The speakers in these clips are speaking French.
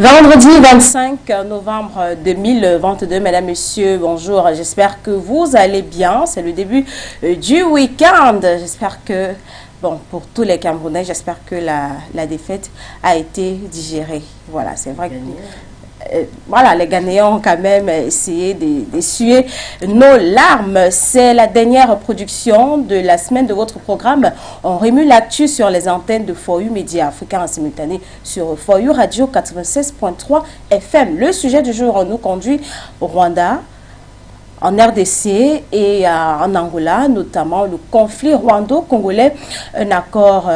Vendredi 25 novembre 2022, mesdames, messieurs, bonjour. J'espère que vous allez bien. C'est le début du week-end. J'espère que, pour tous les Camerounais, j'espère que la défaite a été digérée. Voilà, c'est vrai que... les Ghanéens ont quand même essayé d'essuyer nos larmes. C'est la dernière production de la semaine de votre programme. On remue l'actu sur les antennes de For You Média Africains en simultané sur For You Radio 96.3 FM. Le sujet du jour nous conduit au Rwanda, en RDC et en Angola, notamment le conflit rwando-congolais. Un accord,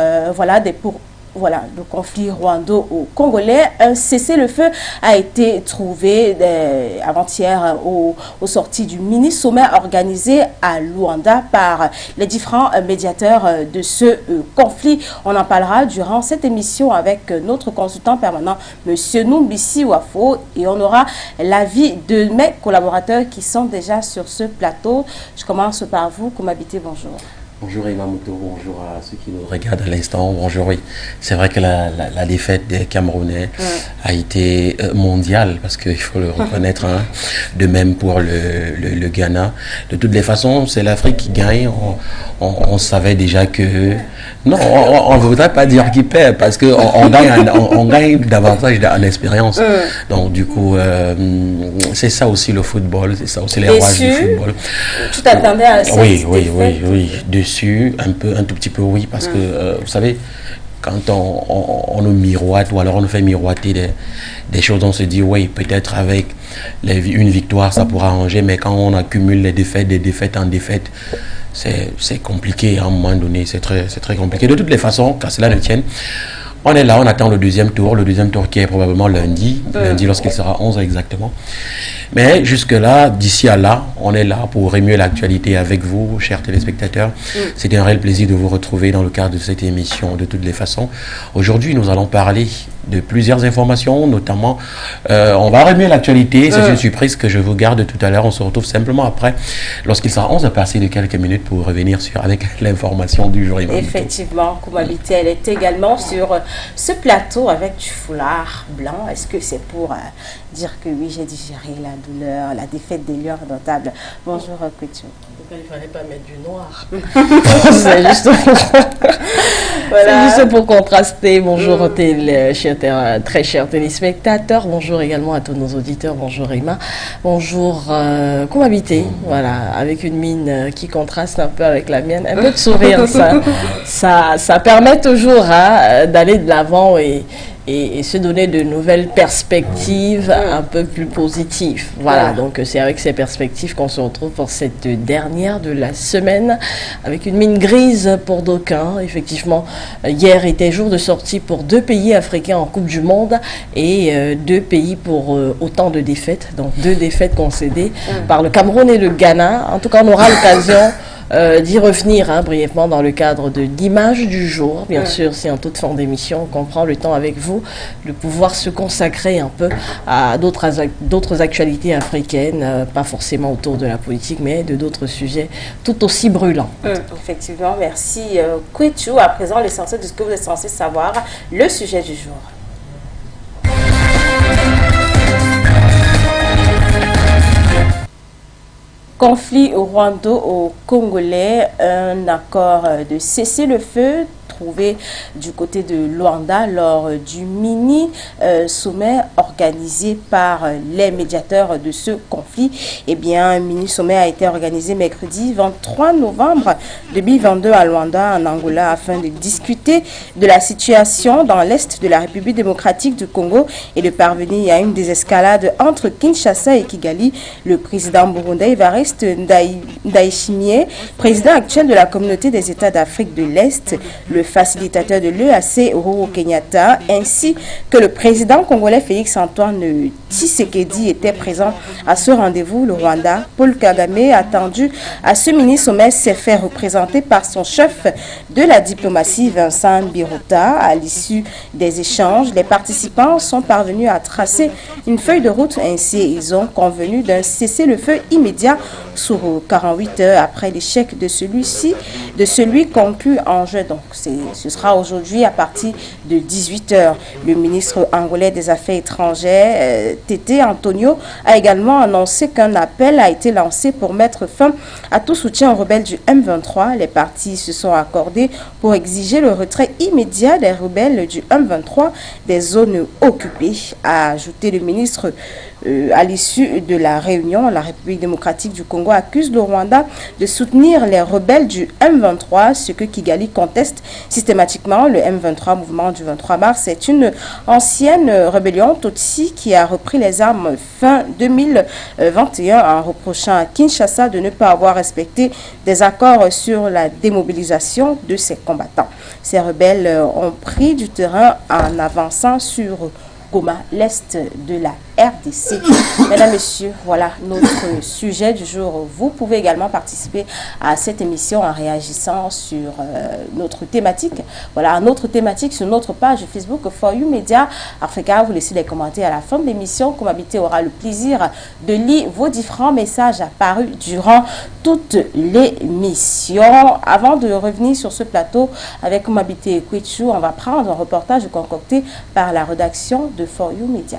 le conflit rwando-congolais. Un cessez-le-feu a été trouvé avant-hier au sorties du mini-sommet organisé à Luanda par les différents médiateurs de ce conflit. On en parlera durant cette émission avec notre consultant permanent, M. Numbisi Wafo, et on aura l'avis de mes collaborateurs qui sont déjà sur ce plateau. Je commence par vous, Koumabité, bonjour. Bonjour Imamoto, bonjour à ceux qui nous regardent à l'instant. Bonjour, oui. C'est vrai que la défaite des Camerounais a été mondiale, parce qu'il faut le reconnaître, hein. De même pour le Ghana. De toutes les façons, c'est l'Afrique qui gagne. On savait déjà que... Non, on ne voudrait pas dire qu'il perd, parce qu'on gagne davantage en expérience. Donc du coup, c'est ça aussi le football, c'est ça aussi les rouages du football. Tu t'attendais à ça? Oui. Dessus, un tout petit peu, oui, parce que, vous savez, quand on nous miroite, ou alors on nous fait miroiter des choses, on se dit, oui, peut-être avec une victoire, ça pourra arranger, mais quand on accumule des défaites en défaites, c'est compliqué à un moment donné, c'est très compliqué. De toutes les façons, qu'à cela ne tienne, on est là, on attend le deuxième tour qui est probablement lundi lorsqu'il sera 11h exactement. Mais jusque-là, d'ici à là, on est là pour remuer l'actualité avec vous, chers téléspectateurs. C'est un réel plaisir de vous retrouver dans le cadre de cette émission de toutes les façons. Aujourd'hui, nous allons parler de plusieurs informations, notamment, on va remuer l'actualité, c'est une surprise que je vous garde tout à l'heure. On se retrouve simplement après, lorsqu'il sera 11h passé de quelques minutes pour revenir avec l'information du jour. Effectivement, Koumabité, elle est également sur ce plateau avec du foulard blanc. Est-ce que c'est pour dire que oui, j'ai digéré la douleur, la défaite des lions notables? Bonjour, Kouitou. Il ne fallait pas mettre du noir. C'est juste pour contraster. Bonjour, très chers téléspectateurs. Bonjour également à tous nos auditeurs. Bonjour Emma. Bonjour Koumabité. Voilà, avec une mine qui contraste un peu avec la mienne. Un peu de sourire, ça permet toujours d'aller de l'avant et se donner de nouvelles perspectives un peu plus positives. Voilà, donc c'est avec ces perspectives qu'on se retrouve pour cette dernière de la semaine, avec une mine grise pour d'aucuns. Effectivement, hier était jour de sortie pour 2 pays africains en Coupe du Monde et 2 pays pour autant de défaites, donc 2 défaites concédées par le Cameroun et le Ghana. En tout cas, on aura l'occasion d'y revenir brièvement dans le cadre de l'image du jour. Bien sûr, si en toute fin d'émission, on prend le temps avec vous de pouvoir se consacrer un peu à d'autres actualités africaines, pas forcément autour de la politique, mais de d'autres sujets tout aussi brûlants. Effectivement, merci Kouitou. À présent, l'essentiel de ce que vous êtes censé savoir, le sujet du jour. Conflit rwando-congolais, un accord de cessez-le-feu trouvé du côté de Luanda lors du mini-sommet organisé par les médiateurs de ce conflit. Eh bien, un mini-sommet a été organisé mercredi 23 novembre 2022 à Luanda, en Angola, afin de discuter de la situation dans l'est de la République démocratique du Congo et de parvenir à une désescalade entre Kinshasa et Kigali. Le président burundais Evariste Ndayishimiye, président actuel de la communauté des États d'Afrique de l'Est, le facilitateur de l'EAC, Uhuru Kenyatta, ainsi que le président congolais Félix-Antoine Tshisekedi étaient présents à ce rendez-vous. Le Rwanda, Paul Kagame, attendu à ce mini-sommet, s'est fait représenter par son chef de la diplomatie, Vincent Biruta. À l'issue des échanges, les participants sont parvenus à tracer une feuille de route. Ainsi, ils ont convenu d'un cessez-le-feu immédiat sur 48 heures après l'échec de celui-ci de celui conclu en juin. Donc, ce sera aujourd'hui à partir de 18h. Le ministre angolais des Affaires étrangères, Tete Antonio, a également annoncé qu'un appel a été lancé pour mettre fin à tout soutien aux rebelles du M23. Les partis se sont accordés pour exiger le retrait immédiat des rebelles du M23 des zones occupées, a ajouté le ministre. À l'issue de la réunion, la République démocratique du Congo accuse le Rwanda de soutenir les rebelles du M23, ce que Kigali conteste systématiquement. Le M23, mouvement du 23 mars, est une ancienne rébellion Tutsi qui a repris les armes fin 2021 en reprochant à Kinshasa de ne pas avoir respecté des accords sur la démobilisation de ses combattants. Ces rebelles ont pris du terrain en avançant sur Goma, l'est de la RDC. Mesdames, Messieurs, voilà notre sujet du jour. Vous pouvez également participer à cette émission en réagissant sur notre thématique. Voilà, notre thématique sur notre page Facebook For You Media Africa. Vous laissez des commentaires à la fin de l'émission. Comhabité aura le plaisir de lire vos différents messages apparus durant toute l'émission. Avant de revenir sur ce plateau avec Comhabité et Kwichu, on va prendre un reportage concocté par la rédaction de For You Media.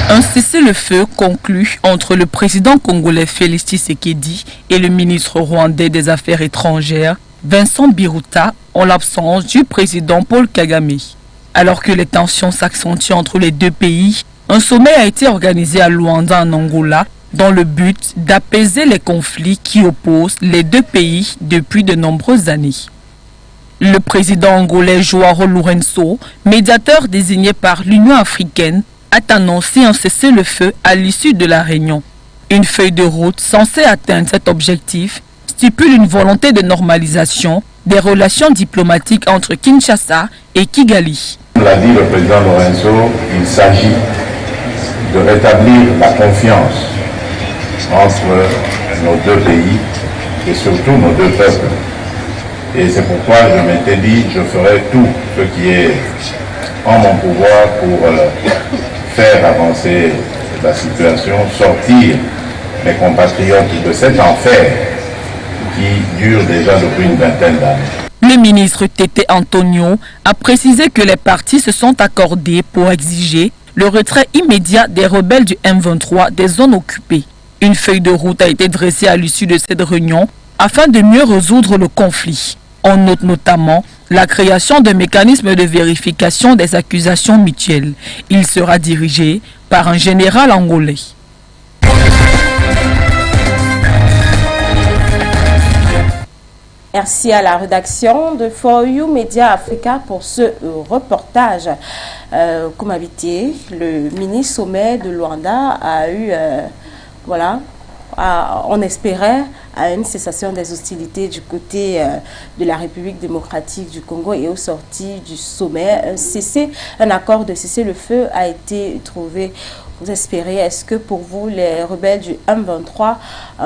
Un cessez-le-feu conclu entre le président congolais Félix Tshisekedi et le ministre rwandais des Affaires étrangères Vincent Biruta en l'absence du président Paul Kagame. Alors que les tensions s'accentuent entre les deux pays, un sommet a été organisé à Luanda en Angola dans le but d'apaiser les conflits qui opposent les deux pays depuis de nombreuses années. Le président angolais Joao Lourenço, médiateur désigné par l'Union africaine, a annoncé un cessez-le-feu à l'issue de la réunion. Une feuille de route censée atteindre cet objectif stipule une volonté de normalisation des relations diplomatiques entre Kinshasa et Kigali. Comme l'a dit le président Lourenço, il s'agit de rétablir la confiance entre nos deux pays et surtout nos deux peuples. Et c'est pourquoi je m'étais dit, je ferai tout ce qui est en mon pouvoir pour faire avancer la situation, sortir mes compatriotes de cet enfer qui dure déjà depuis une vingtaine d'années. Le ministre Tete Antonio a précisé que les partis se sont accordés pour exiger le retrait immédiat des rebelles du M23 des zones occupées. Une feuille de route a été dressée à l'issue de cette réunion afin de mieux résoudre le conflit. On note notamment la création d'un mécanisme de vérification des accusations mutuelles. Il sera dirigé par un général angolais. Merci à la rédaction de For You Media Africa pour ce reportage. Comhabité, le mini sommet de Luanda a eu, on espérait à une cessation des hostilités du côté de la République démocratique du Congo et au sorti du sommet. Un accord de cessez-le-feu a été trouvé. Vous espérez, est-ce que pour vous, les rebelles du M23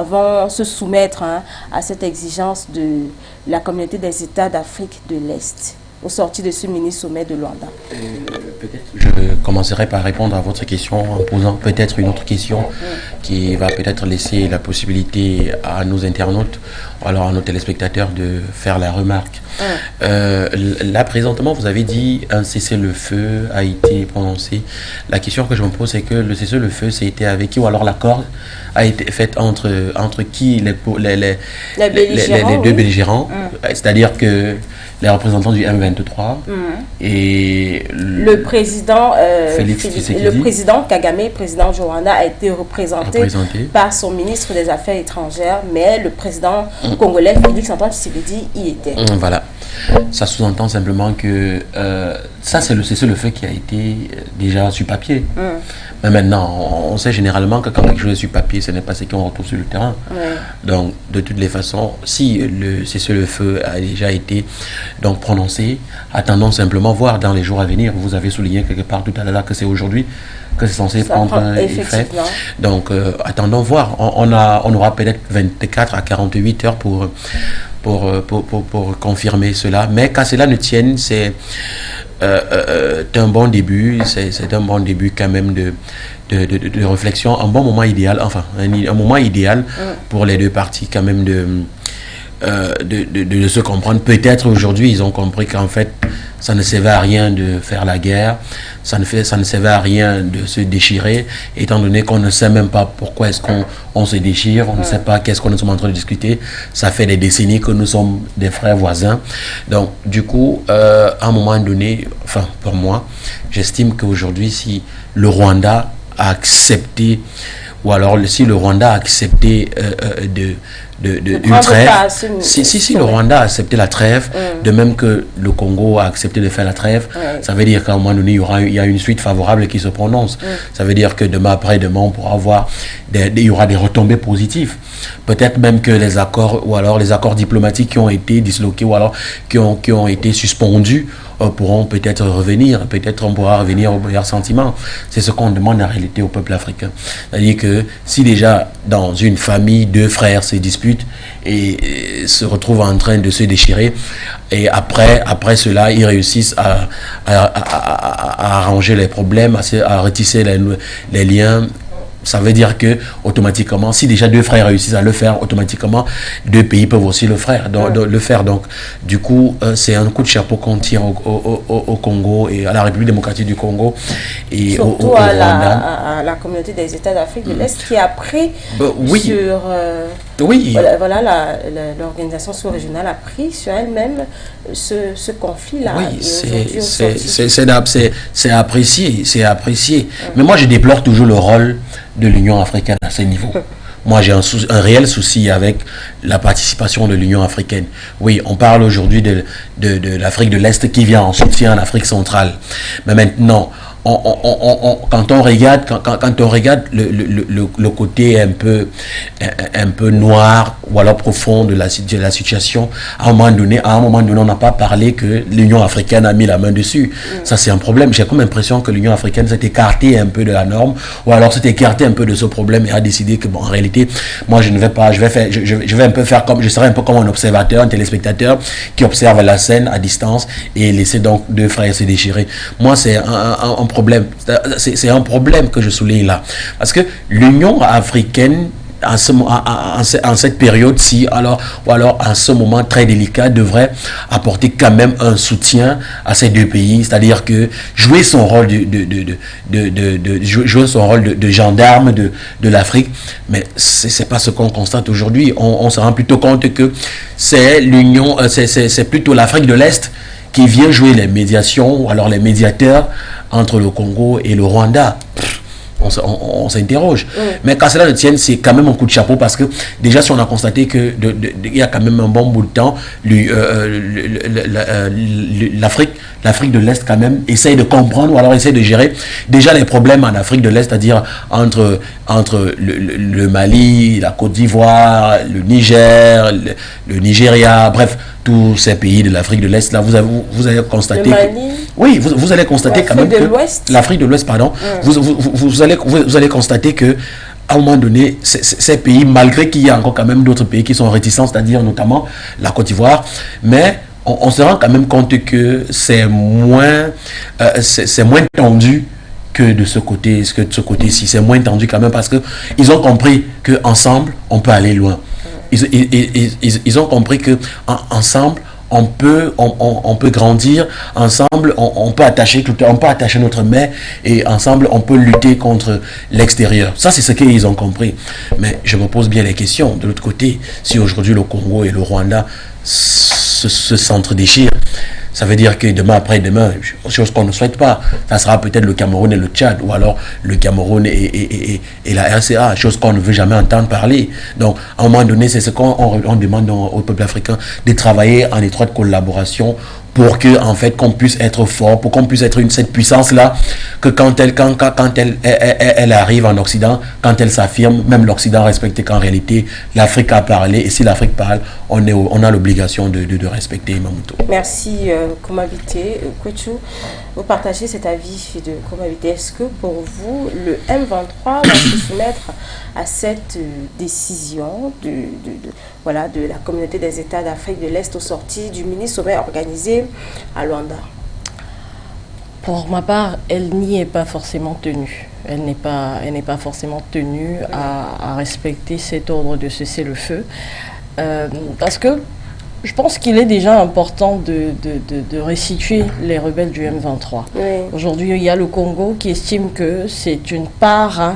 vont se soumettre à cette exigence de la communauté des États d'Afrique de l'Est au sorti de ce mini-sommet de Luanda? Peut-être je commencerai par répondre à votre question en posant peut-être une autre question qui va peut-être laisser la possibilité à nos internautes ou alors à nos téléspectateurs de faire la remarque. Là, présentement, vous avez dit un cessez-le-feu a été prononcé. La question que je me pose, c'est que le cessez-le-feu, c'était avec qui ou alors l'accord a été fait entre qui les deux belligérants, c'est-à-dire que les représentants du M23 et le président Félix le président Kagame, président Rwanda, a été représenté par son ministre des Affaires étrangères, mais le président congolais Félix Antoine Tshisekedi y était. Voilà. Ça sous-entend simplement que ça, c'est le cessez-le-feu qui a été déjà sur papier. Mais maintenant, on sait généralement que quand quelque chose est sur papier, ce n'est pas ce qu'on retrouve sur le terrain. Donc, de toutes les façons, si le cessez-le-feu a déjà été donc prononcé, attendons simplement voir dans les jours à venir. Vous avez souligné quelque part tout à l'heure que c'est aujourd'hui que c'est censé prendre effet. Donc, attendons voir. On aura peut-être 24 à 48 heures pour confirmer cela. Mais qu'à cela ne tienne, c'est un bon début, c'est un bon début quand même de réflexion, un bon moment idéal, enfin un moment idéal pour les deux parties quand même de se comprendre. Peut-être aujourd'hui ils ont compris qu'en fait ça ne servait à rien de faire la guerre, ça ne servait à rien de se déchirer, étant donné qu'on ne sait même pas pourquoi est-ce qu'on se déchire, on ne sait pas qu'est-ce qu'on est en train de discuter. Ça fait des décennies que nous sommes des frères voisins. Donc du coup, à un moment donné, enfin pour moi, j'estime qu'aujourd'hui si le Rwanda a accepté, ou alors si le Rwanda a accepté une trêve, si le Rwanda a accepté la trêve, de même que le Congo a accepté de faire la trêve, ça veut dire qu'à un moment donné, il y a une suite favorable qui se prononce. Ça veut dire que demain après-demain, on pourra avoir il y aura des retombées positives. Peut-être même que les accords, ou alors les accords diplomatiques qui ont été disloqués, ou alors qui ont été suspendus, pourront peut-être revenir. Peut-être on pourra revenir au meilleur sentiment. C'est ce qu'on demande en réalité au peuple africain. C'est-à-dire que si déjà dans une famille, deux frères se disputent et se retrouvent en train de se déchirer, et après cela, ils réussissent à arranger les problèmes, à retisser les liens. Ça veut dire que automatiquement, si déjà deux frères réussissent à le faire, automatiquement deux pays peuvent aussi le faire. Donc, du coup, c'est un coup de chapeau qu'on tire au Congo et à la République démocratique du Congo et surtout au Rwanda. À la communauté des États d'Afrique de l'Est qui a pris sur l'organisation sous-régionale a pris sur elle-même ce conflit-là. Oui, c'est apprécié. Mais moi, je déplore toujours le rôle de l'Union africaine à ce niveau. Moi, j'ai un réel souci avec la participation de l'Union africaine. Oui, on parle aujourd'hui de l'Afrique de l'Est qui vient en soutien à l'Afrique centrale. Mais maintenant, quand on regarde le côté un peu noir ou alors profond de la situation, à un moment donné, on n'a pas parlé que l'Union africaine a mis la main dessus. Ça, c'est un problème. J'ai comme l'impression que l'Union africaine s'est écartée un peu de la norme, ou alors s'est écartée un peu de ce problème et a décidé que, bon, en réalité, moi, je vais un peu faire comme, je serai un peu comme un observateur, un téléspectateur qui observe la scène à distance et laisser donc deux frères se déchirer. Moi, c'est un problème. C'est un problème que je souligne là. Parce que l'Union africaine, en cette période-ci, ou alors en ce moment très délicat, devrait apporter quand même un soutien à ces deux pays, c'est-à-dire que jouer son rôle de gendarme de l'Afrique. Mais c'est pas ce qu'on constate aujourd'hui. On se rend plutôt compte que c'est c'est plutôt l'Afrique de l'Est qui vient jouer les médiations, ou alors les médiateurs entre le Congo et le Rwanda. On s'interroge. Mais quand cela ne tienne, c'est quand même un coup de chapeau, parce que déjà, si on a constaté que il y a quand même un bon bout de temps, l'Afrique de l'Est quand même essaye de comprendre, ou alors essaye de gérer déjà les problèmes en Afrique de l'Est, c'est-à-dire entre le Mali, la Côte d'Ivoire, le Niger, le Nigeria, bref, tous ces pays de l'Afrique de l'Est, là, vous allez constater... Oui, vous allez constater quand même que... L'Afrique de l'Ouest, pardon. Vous allez constater que à un moment donné, ces pays, malgré qu'il y a encore quand même d'autres pays qui sont réticents, c'est-à-dire notamment la Côte d'Ivoire, mais on se rend quand même compte que c'est moins tendu que de ce côté-ci. C'est moins tendu quand même, parce qu'ils ont compris qu'ensemble, on peut aller loin. Ils ont compris qu'ensemble, on peut grandir, ensemble on peut attacher notre main, et ensemble on peut lutter contre l'extérieur. Ça, c'est ce qu'ils ont compris. Mais je me pose bien les questions. De l'autre côté, si aujourd'hui le Congo et le Rwanda se s'entre-déchirent, ça veut dire que demain après-demain, chose qu'on ne souhaite pas, ça sera peut-être le Cameroun et le Tchad, ou alors le Cameroun et la RCA, chose qu'on ne veut jamais entendre parler. Donc, à un moment donné, c'est ce qu'on demande au peuple africain, de travailler en étroite collaboration pour que, en fait, qu'on puisse être fort, pour qu'on puisse être cette puissance-là, que quand elle arrive en Occident, quand elle s'affirme, même l'Occident respecte qu'en réalité, l'Afrique a parlé, et si l'Afrique parle, on a l'obligation de respecter Mamuto. Merci, Komabité. Kwechu, vous partagez cet avis de Komabité. Est-ce que pour vous, le M23 va se soumettre à cette décision de la communauté des États d'Afrique de l'Est au sorti du mini-sommet organisé à Luanda? Pour ma part, elle n'y est pas forcément tenue. Elle n'est pas forcément tenue à respecter cet ordre de cessez-le-feu. Parce que je pense qu'il est déjà important de resituer les rebelles du M23. Oui. Aujourd'hui, il y a le Congo qui estime que c'est une part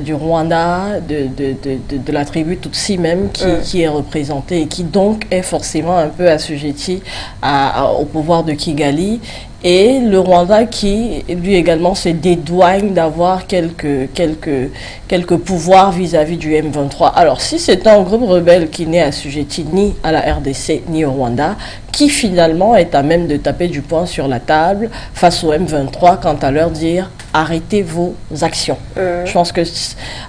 du Rwanda, de la tribu Tutsi même, qui est représentée et qui donc est forcément un peu assujettie au pouvoir de Kigali. Et le Rwanda qui, lui également, se dédouane d'avoir quelques pouvoirs vis-à-vis du M23. Alors, si c'est un groupe rebelle qui n'est assujetti ni à la RDC ni au Rwanda, qui finalement est à même de taper du poing sur la table face au M23 quant à leur dire « arrêtez vos actions ». Je pense que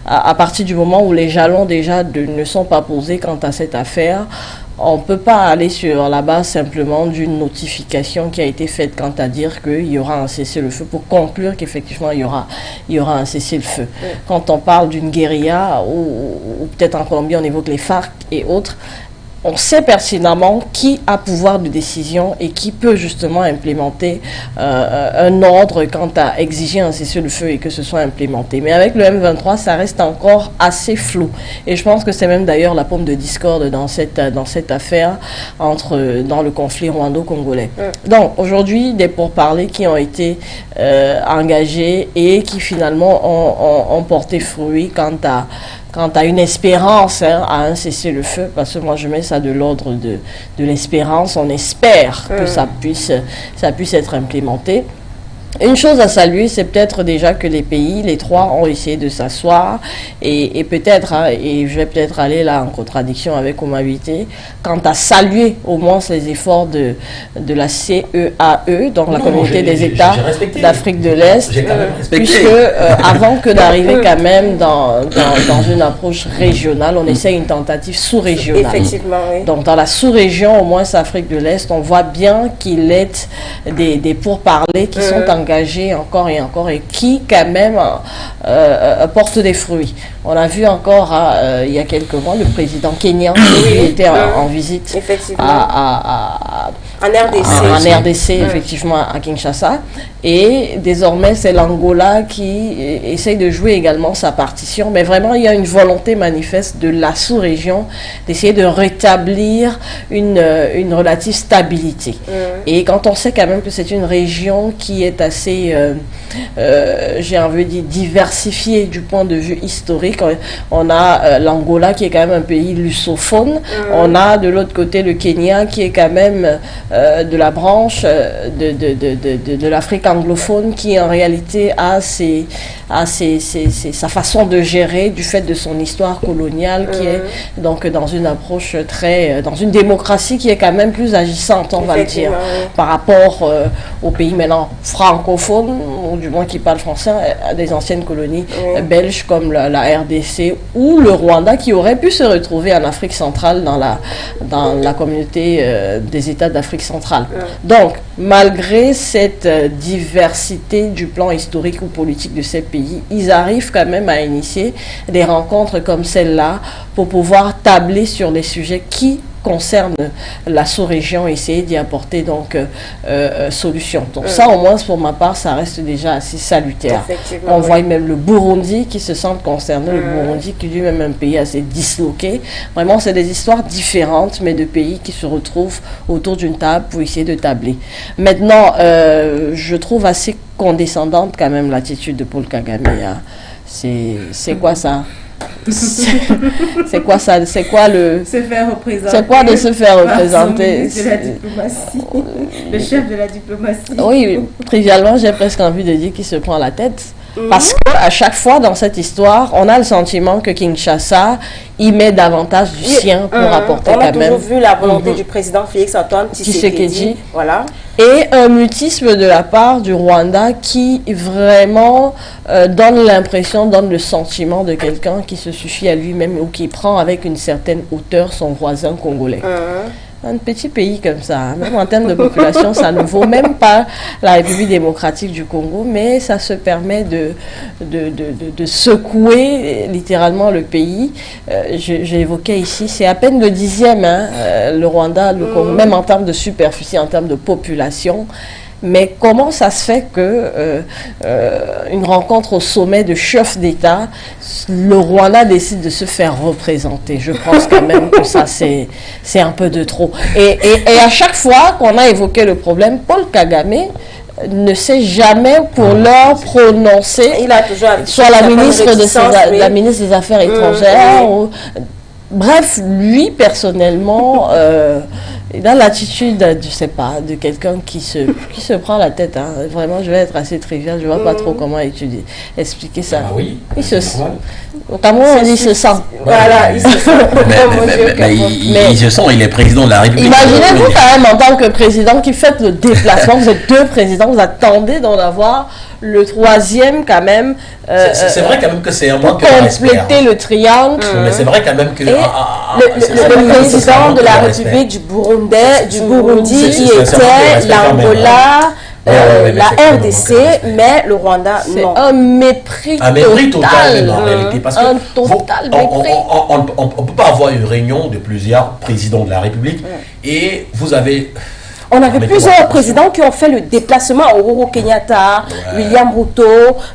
à partir du moment où les jalons déjà ne sont pas posés quant à cette affaire, on ne peut pas aller sur la base simplement d'une notification qui a été faite quant à dire qu'il y aura un cessez-le-feu pour conclure qu'effectivement il y aura un cessez-le-feu. Quand on parle d'une guérilla ou peut-être en Colombie on évoque les FARC et autres, on sait pertinemment qui a pouvoir de décision et qui peut justement implémenter un ordre quant à exiger un cessez-le-feu et que ce soit implémenté. Mais avec le M23, ça reste encore assez flou. Et je pense que c'est même d'ailleurs la pomme de discorde dans cette affaire dans le conflit rwando-congolais. Donc aujourd'hui, des pourparlers qui ont été engagés et qui finalement ont porté fruit quant à une espérance, à un cessez-le-feu, parce que moi je mets ça de l'ordre de l'espérance, on espère que ça puisse être implémenté. Une chose à saluer, c'est peut-être déjà que les trois ont essayé de s'asseoir et peut-être, et je vais peut-être aller là en contradiction avec Omabité, quant à saluer au moins les efforts de la CEAE, donc la communauté des États d'Afrique de l'Est, puisque avant que d'arriver quand même dans une approche régionale, on essaie une tentative sous-régionale. Effectivement, oui. Donc dans la sous-région, au moins Afrique de l'Est, on voit bien qu'il est des pourparlers qui sont engagés encore et qui quand même portent des fruits. On a vu encore il y a quelques mois le président kenyan qui était en visite en RDC, effectivement à Kinshasa, et désormais c'est l'Angola qui essaye de jouer également sa partition, mais vraiment il y a une volonté manifeste de la sous-région d'essayer de rétablir une relative stabilité. Et quand on sait quand même que c'est une région qui est assez j'ai envie de dire diversifiée du point de vue historique, on a l'Angola qui est quand même un pays lusophone, on a de l'autre côté le Kenya qui est quand même de la branche de l'Afrique anglophone, qui en réalité a sa façon de gérer du fait de son histoire coloniale, qui est donc dans une approche dans une démocratie qui est quand même plus agissante, on va le dire, par rapport aux pays maintenant francophones, ou du moins qui parlent français, à des anciennes colonies belges comme la RDC ou le Rwanda, qui aurait pu se retrouver en Afrique centrale dans la communauté des États d'Afrique centrale. Donc, malgré cette diversité du plan historique ou politique de ces pays, ils arrivent quand même à initier des rencontres comme celle-là pour pouvoir tabler sur les sujets qui concerne la sous-région, essayer d'y apporter donc solution. Donc ça, au moins pour ma part, ça reste déjà assez salutaire. On voit même le Burundi qui se sent concerné, le Burundi qui lui-même est un pays assez disloqué. Vraiment, c'est des histoires différentes, mais de pays qui se retrouvent autour d'une table pour essayer de tabler. Maintenant, je trouve assez condescendante quand même l'attitude de Paul Kagame. C'est quoi ça? C'est quoi ça? C'est quoi le... Se faire représenter. C'est quoi de se faire représenter? De la diplomatie. Le chef de la diplomatie. Oui, trivialement, j'ai presque envie de dire qu'il se prend la tête. Parce qu'à chaque fois dans cette histoire, on a le sentiment que Kinshasa y met davantage du sien pour apporter quand même. On a toujours vu la volonté du président Félix-Antoine Tshisekedi. Voilà. Et un mutisme de la part du Rwanda qui vraiment donne l'impression, donne le sentiment de quelqu'un qui se suffit à lui-même ou qui prend avec une certaine hauteur son voisin congolais. Un petit pays comme ça, hein, même en termes de population, ça ne vaut même pas la République démocratique du Congo, mais ça se permet de secouer littéralement le pays. J'ai évoqué ici, c'est à peine le 10e, hein, le Rwanda, le Congo, même en termes de superficie, en termes de population. Mais comment ça se fait que une rencontre au sommet de chefs d'État, le Rwanda décide de se faire représenter? Je pense quand même que ça, c'est un peu de trop. Et à chaque fois qu'on a évoqué le problème, Paul Kagame ne sait jamais pour l'heure prononcer, Il a toujours soit la ministre, oui. la ministre des Affaires étrangères. Ou, bref, lui, personnellement, il a l'attitude, je sais pas, de quelqu'un qui se prend la tête. Hein. Vraiment, je vais être assez trivial, je ne vois pas trop comment expliquer ça. Ah oui, Il se sent. Au Cameroun, on dit il se sent. Voilà, il se sent. Mais il se sent, il est président de la République. Imaginez-vous quand même en tant que président qui fait le déplacement, vous êtes 2 présidents, vous attendez d'en avoir le 3e quand même. C'est vrai quand même que c'est un pour manque de respect. compléter le triangle. Mais c'est vrai quand même que... Le président de la République du Burundi, qui était l'Angola, la RDC, mais le Rwanda, non. C'est un mépris total. Un mépris total, en réalité. Parce Un que total mépris. on ne peut pas avoir une réunion de plusieurs présidents de la République et vous avez... On avait plusieurs présidents qui ont fait le déplacement, Uhuru Kenyatta, William Ruto,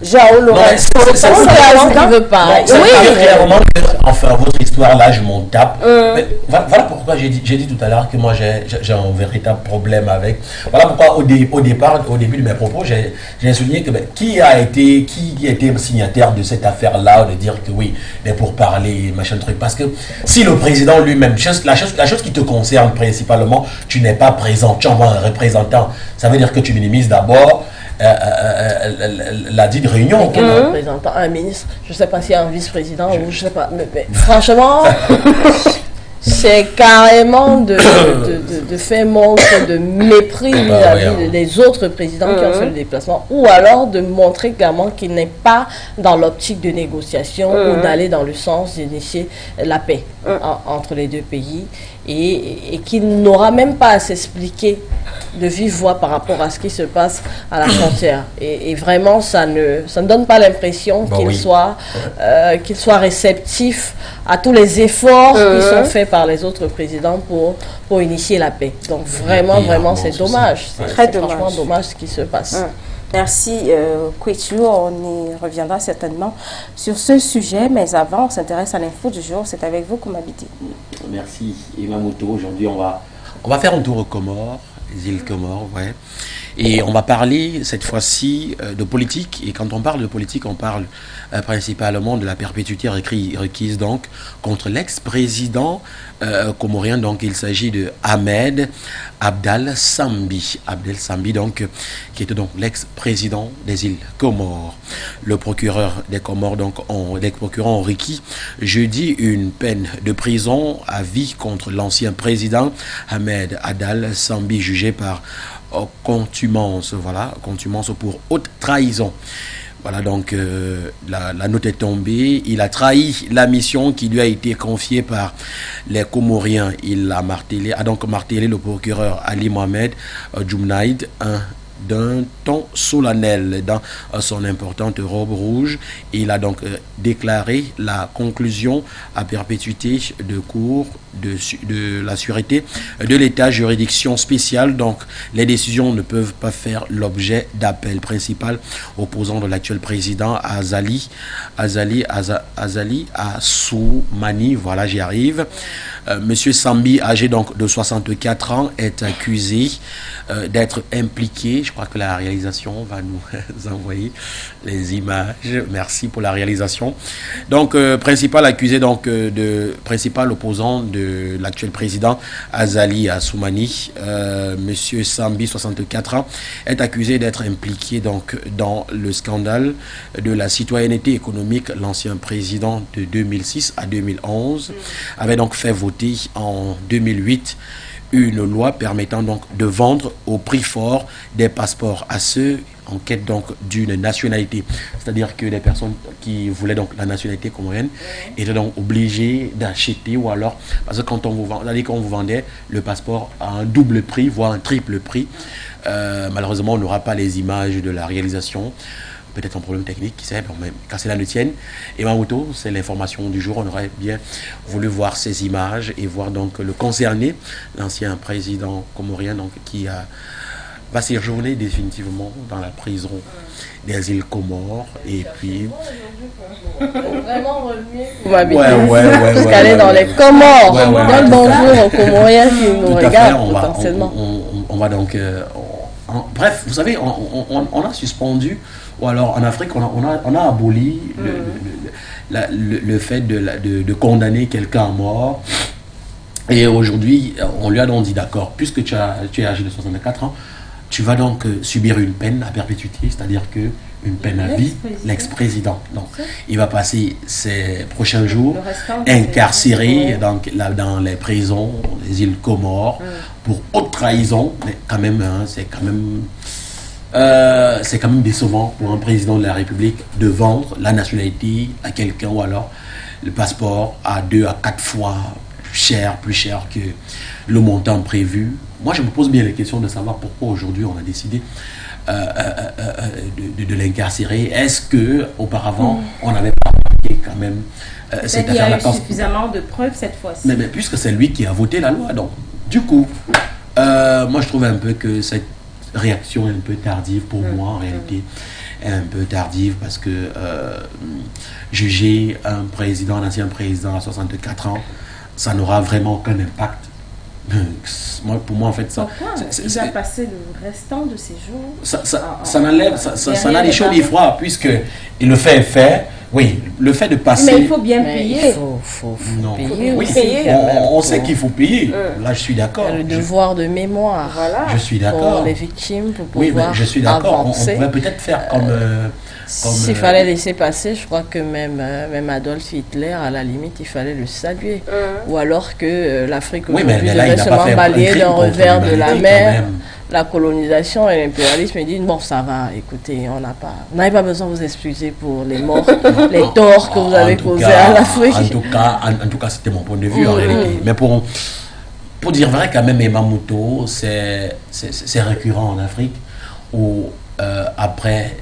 João Lourenço. C'est qui ne veut pas. Oui, clairement, enfin, votre histoire, là, je m'en tape. Mais voilà pourquoi j'ai dit tout à l'heure que moi, j'ai un véritable problème avec. Voilà pourquoi, au début de mes propos, j'ai souligné que qui était signataire de cette affaire-là, de dire que oui, mais pour parler, machin truc. Parce que si le président lui-même, la chose qui te concerne principalement, tu n'es pas présent, tu envoies un représentant, ça veut dire que tu minimises d'abord la dite réunion. Un représentant, un ministre, je ne sais pas s'il y a un vice-président ou je ne sais pas, mais franchement, c'est carrément de faire montre de mépris vis-à-vis des autres présidents qui ont fait le déplacement, ou alors de montrer clairement qu'il n'est pas dans l'optique de négociation ou d'aller dans le sens d'initier la paix entre les 2 pays, et qu'il n'aura même pas à s'expliquer de vive voix par rapport à ce qui se passe à la frontière. Et vraiment, ça ne donne pas l'impression qu'il soit réceptif à tous les efforts qui sont faits par les autres présidents pour initier la paix. Donc vraiment, c'est dommage. C'est très dommage. Franchement dommage ce qui se passe. Merci, Kwechu. On y reviendra certainement sur ce sujet. Mais avant, on s'intéresse à l'info du jour. C'est avec vous, Komabiti. Merci, Imamoto. Aujourd'hui, on va faire un tour aux Comores, les îles Comores, ouais. Et on va parler cette fois-ci de politique. Et quand on parle de politique, on parle principalement de la perpétuité requise donc contre l'ex-président comorien. Donc il s'agit de Ahmed Abdel Sambi. Abdel Sambi, donc, qui était donc l'ex-président des îles Comores. Le procureur des Comores, donc, les procureurs ont requis jeudi une peine de prison à vie contre l'ancien président Ahmed Abdel Sambi, jugé par contumace, contumace pour haute trahison. Voilà, donc la note est tombée. Il a trahi la mission qui lui a été confiée par les Comoriens. Il a donc martelé le procureur Ali Mohamed Djoumnaïd d'un ton solennel dans son importante robe rouge. Il a donc déclaré la conclusion à perpétuité de cour de la sûreté de l'État, juridiction spéciale. Donc les décisions ne peuvent pas faire l'objet d'appel. Principal opposant de l'actuel président Azali Assoumani, voilà, j'y arrive. Monsieur Sambi, âgé donc de 64 ans, est accusé d'être impliqué. Je crois que la réalisation va nous envoyer les images. Merci pour la réalisation. Donc, principal accusé, donc, principal opposant de l'actuel président Azali Assoumani, monsieur Sambi, 64 ans, est accusé d'être impliqué donc dans le scandale de la citoyenneté économique. L'ancien président de 2006 à 2011 avait donc fait voter en 2008 une loi permettant donc de vendre au prix fort des passeports à ceux en quête donc d'une nationalité. C'est-à-dire que les personnes qui voulaient donc la nationalité comorienne étaient donc obligées d'acheter, ou alors, parce que quand on vous vendait le passeport à un double prix, voire un triple prix, malheureusement on n'aura pas les images de la réalisation. Peut-être un problème technique, qui sait, mais quand c'est la tienne. Et Mamoto, c'est l'information du jour. On aurait bien voulu voir ces images et voir donc le concerné, l'ancien président comorien, donc, qui a va séjourner définitivement dans la prison des îles Comores. Et puis... Vraiment revenu. Parce qu'elle est dans les Comores. Bien bonjour aux Comoriens qui nous regardent potentiellement. On va donc... bref, vous savez, on a suspendu, ou alors en Afrique, on a aboli le fait de condamner quelqu'un à mort. Et aujourd'hui, on lui a donc dit, d'accord, puisque tu es âgé de 64 ans, tu vas donc subir une peine à perpétuité, c'est-à-dire que une peine à vie, l'ex-président. Donc, il va passer ses prochains jours incarcéré donc, là, dans les prisons des îles Comores pour haute trahison. Mais quand même, hein, c'est quand même décevant pour un président de la République de vendre la nationalité à quelqu'un ou alors le passeport à 2 à 4 fois plus cher que le montant prévu. Moi, je me pose bien la question de savoir pourquoi aujourd'hui on a décidé de l'incarcérer. Est-ce que auparavant on n'avait pas marqué quand même cette affaire-là? Il y a eu suffisamment de preuves cette fois-ci. Mais puisque c'est lui qui a voté la loi, donc du coup, moi je trouve un peu que cette réaction est un peu tardive pour moi en réalité. Est un peu tardive parce que juger un ancien président à 64 ans, ça n'aura vraiment aucun impact. Pour moi, en fait, ça... Pourquoi il va passer le restant de ses jours ça n'enlève... Ça n'a des chaud ni froid, puisque le fait est fait. Oui, le fait de passer... Mais il faut bien payer. Il faut payer. Oui, payer. On sait qu'il faut payer. Là, je suis d'accord. Le devoir de mémoire. Voilà. Je suis d'accord. Pour les victimes, pour pouvoir oui, mais je suis d'accord. On avancer. pourrait peut-être faire comme... S'il fallait laisser passer, je crois que même Adolf Hitler, à la limite, il fallait le saluer. Ou alors que l'Afrique aujourd'hui devait se m'emballer d'un revers de la mer. La colonisation et l'impérialisme, ils disent, bon, ça va, écoutez, vous n'avez pas besoin de vous excuser pour les morts, les torts que vous avez causés à l'Afrique. En tout cas, c'était mon point de vue en réalité. Mais pour dire vrai, quand même, Emamoto, c'est récurrent en Afrique, où après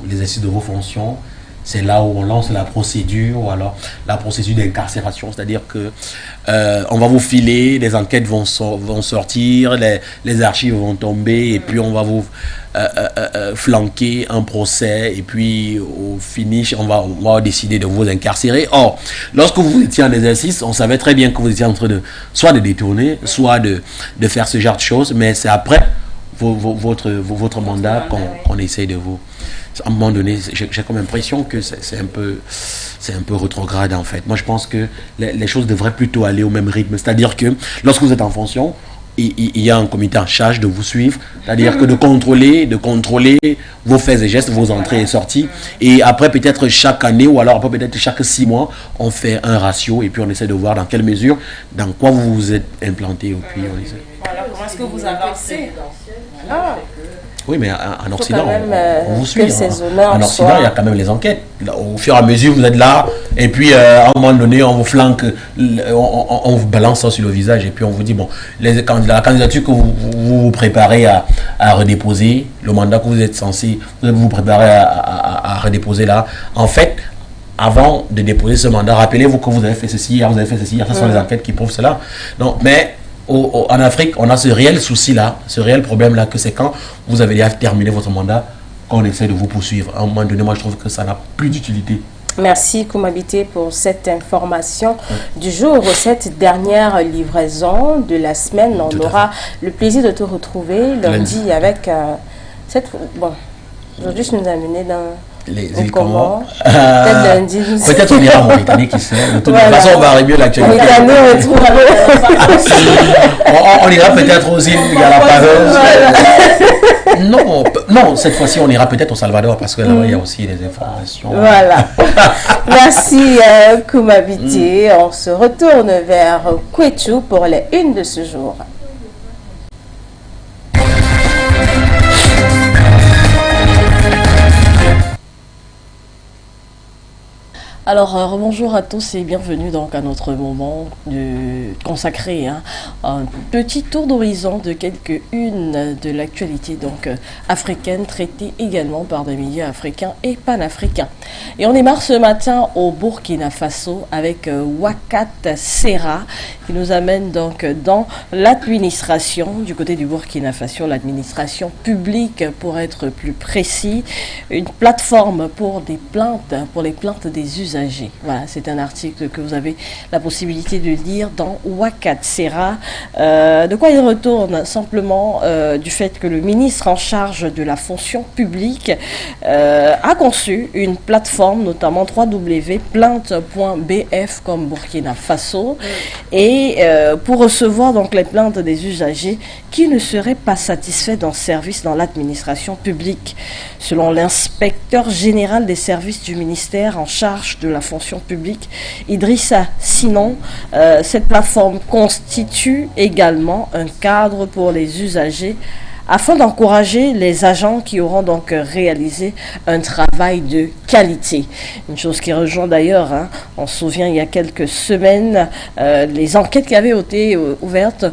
l'exercice de vos fonctions, c'est là où on lance la procédure, ou alors la procédure d'incarcération, c'est-à-dire que on va vous filer, les enquêtes vont sortir, les archives vont tomber, et puis on va vous flanquer un procès, et puis au finish, on va décider de vous incarcérer. Or, lorsque vous étiez en exercice, on savait très bien que vous étiez en train de soit de détourner, soit de faire ce genre de choses, mais c'est après votre mandat qu'on essaye de vous... À un moment donné, j'ai comme impression que c'est un peu rétrograde en fait. Moi, je pense que les choses devraient plutôt aller au même rythme. C'est-à-dire que lorsque vous êtes en fonction, il y a un comité en charge de vous suivre, c'est-à-dire que de contrôler vos faits et gestes, vos entrées et sorties. Et après, peut-être chaque année ou alors après peut-être chaque 6 mois, on fait un ratio et puis on essaie de voir dans quelle mesure, dans quoi vous vous êtes implanté. Et puis on essaie. Voilà, comment est-ce que vous avancez? Oui, mais en Occident, on vous suit. En Occident, il y a quand même les enquêtes. Au fur et à mesure, vous êtes là, et puis à un moment donné, on vous flanque, on vous balance ça sur le visage, et puis on vous dit, bon, la candidature que vous préparez à redéposer, le mandat que vous êtes censé, vous préparez à redéposer là, en fait, avant de déposer ce mandat, rappelez-vous que vous avez fait ceci, vous avez fait ceci, ce sont les enquêtes qui prouvent cela. Donc, mais... en Afrique, on a ce réel souci-là, ce réel problème-là, que c'est quand vous avez déjà terminé votre mandat qu'on essaie de vous poursuivre. À un moment donné, moi, je trouve que ça n'a plus d'utilité. Merci Koumabité pour cette information du jour, cette dernière livraison de la semaine. On aura le plaisir de te retrouver lundi avec cette... Bon, aujourd'hui, je nous ai amené dans... Les îles Comores. Peut-être on ira en Mauritanie, qui sait. De toute façon, on va arriver l'actualité. On ira peut-être aux îles Galapagos. Non, cette fois-ci, on ira peut-être au Salvador parce que là-bas, il y a aussi des informations. Voilà. Merci Koumabité. On se retourne vers Kwetu pour les unes de ce jour. Alors, bonjour à tous et bienvenue donc à notre moment consacré un petit tour d'horizon de quelques-unes de l'actualité donc africaine traitée également par des médias africains et panafricains. Et on démarre ce matin au Burkina Faso avec Wakat Serra qui nous amène donc dans l'administration du côté du Burkina Faso, l'administration publique pour être plus précis, une plateforme pour des plaintes, pour les plaintes des usagers. Voilà, c'est un article que vous avez la possibilité de lire dans Wakat Serra. De quoi il retourne? Simplement du fait que le ministre en charge de la fonction publique a conçu une plateforme, notamment www.plainte.bf comme Burkina Faso, et pour recevoir donc les plaintes des usagers qui ne seraient pas satisfaits d'un service dans l'administration publique. Selon l'inspecteur général des services du ministère en charge de la fonction publique, Idrissa Sinon, cette plateforme constitue également un cadre pour les usagers afin d'encourager les agents qui auront donc réalisé un travail de qualité. Une chose qui rejoint d'ailleurs, on se souvient il y a quelques semaines, les enquêtes qui avaient été ouvertes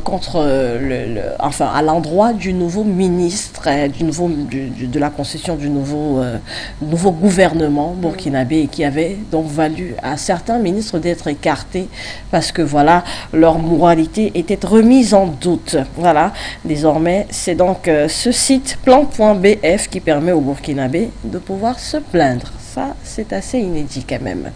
contre, enfin à l'endroit du nouveau ministre, de la concession du nouveau gouvernement burkinabé, et qui avait donc valu à certains ministres d'être écartés parce que voilà, leur moralité était remise en doute. Voilà, désormais c'est donc ce site plan.bf qui permet aux Burkinabés de pouvoir se plaindre. Ça, c'est assez inédit quand même.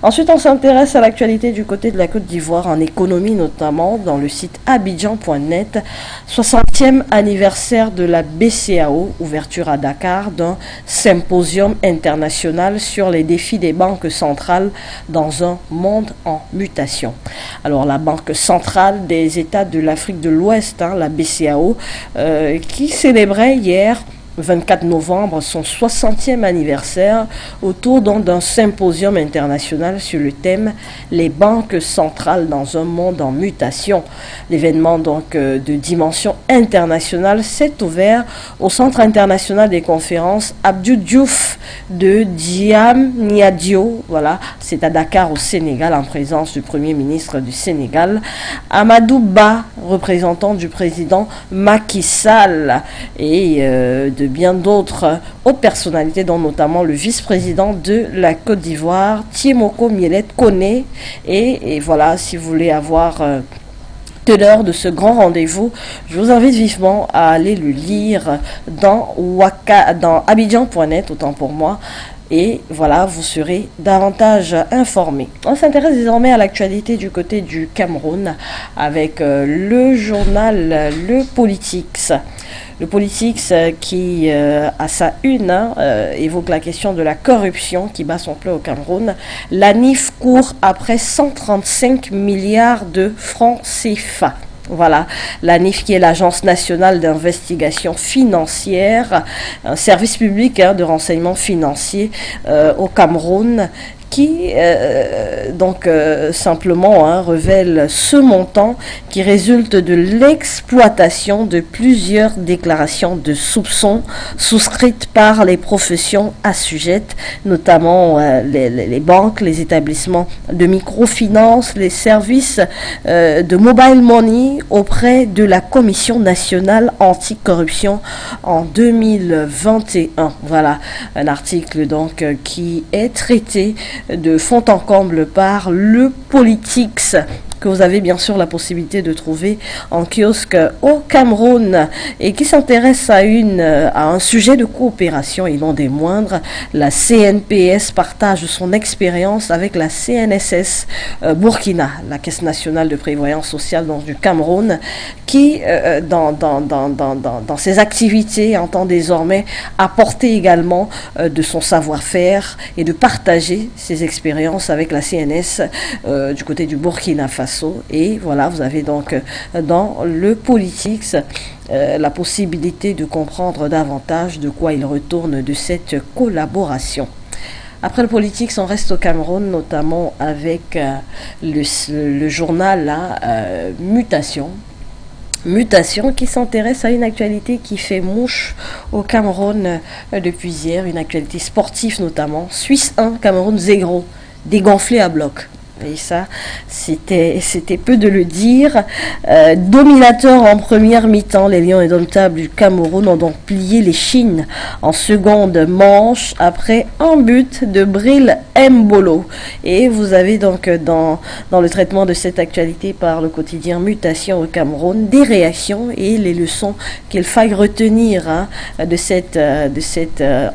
Ensuite, on s'intéresse à l'actualité du côté de la Côte d'Ivoire, en économie notamment, dans le site abidjan.net. 60e anniversaire de la BCAO, ouverture à Dakar d'un symposium international sur les défis des banques centrales dans un monde en mutation. Alors, la Banque centrale des États de l'Afrique de l'Ouest, la BCAO, qui célébrait hier 24 novembre, son 60e anniversaire, autour d'un symposium international sur le thème « Les banques centrales dans un monde en mutation ». L'événement donc de dimension internationale s'est ouvert au Centre international des conférences Abdou Diouf de Diamniadio. Voilà, c'est à Dakar au Sénégal, en présence du Premier ministre du Sénégal, Amadou Ba, représentant du président Macky Sall, et de bien d'autres hautes personnalités, dont notamment le vice-président de la Côte d'Ivoire, Tiemoko Mielet Koné. Et voilà, si vous voulez avoir teneur de ce grand rendez-vous, je vous invite vivement à aller le lire dans abidjan.net, autant pour moi. Et voilà, vous serez davantage informés. On s'intéresse désormais à l'actualité du côté du Cameroun avec le journal Le Politics. Le Politics qui, à sa une, évoque la question de la corruption qui bat son plein au Cameroun. La NIF court après 135 milliards de francs CFA. Voilà, la NIF qui est l'Agence nationale d'investigation financière, un service public de renseignement financier au Cameroun, qui simplement révèle ce montant qui résulte de l'exploitation de plusieurs déclarations de soupçons souscrites par les professions assujettes, notamment les banques, les établissements de microfinance, les services de mobile money auprès de la Commission nationale anticorruption en 2021. Voilà, un article donc qui est traité de fond en comble par Le Politics, que vous avez bien sûr la possibilité de trouver en kiosque au Cameroun, et qui s'intéresse à un sujet de coopération et non des moindres. La CNPS partage son expérience avec la CNSS Burkina, la Caisse nationale de prévoyance sociale du Cameroun, qui dans ses activités entend désormais apporter également de son savoir-faire et de partager ses expériences avec la CNS du côté du Burkina Faso. Et voilà, vous avez donc dans Le Politics la possibilité de comprendre davantage de quoi il retourne de cette collaboration. Après Le Politics, on reste au Cameroun, notamment avec le journal Mutation. Mutation qui s'intéresse à une actualité qui fait mouche au Cameroun depuis hier, une actualité sportive notamment. Suisse 1, Cameroun 0, dégonflé à bloc. Et ça, c'était peu de le dire. Dominateurs en première mi-temps, les Lions indomptables du Cameroun ont donc plié les Chines en seconde manche après un but de Bril Mbolo. Et vous avez donc dans le traitement de cette actualité par le quotidien Mutation au Cameroun des réactions et les leçons qu'il faille retenir de cette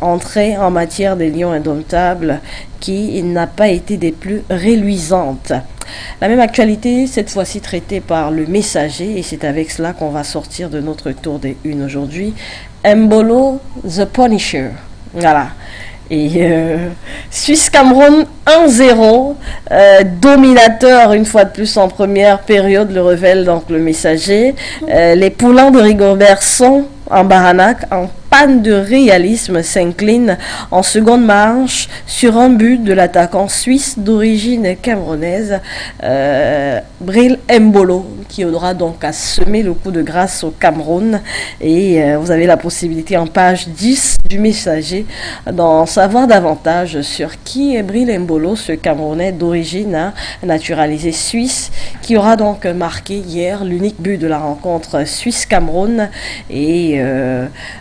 entrée en matière des Lions indomptables qui n'a pas été des plus reluisantes. La même actualité, cette fois-ci traitée par le Messager, et c'est avec cela qu'on va sortir de notre tour des unes aujourd'hui. Mbolo, The Punisher. Voilà. Et Suisse-Cameroun 1-0, dominateur une fois de plus en première période, le révèle donc le Messager. Les poulains de Rigobert sont en Baranac, en panne de réalisme, s'incline en seconde manche sur un but de l'attaquant suisse d'origine camerounaise, Bril Mbolo, qui aura donc à semer le coup de grâce au Cameroun. Et vous avez la possibilité en page 10 du Messager d'en savoir davantage sur qui est Bril Mbolo, ce Camerounais d'origine naturalisé suisse, qui aura donc marqué hier l'unique but de la rencontre Suisse-Cameroun. Et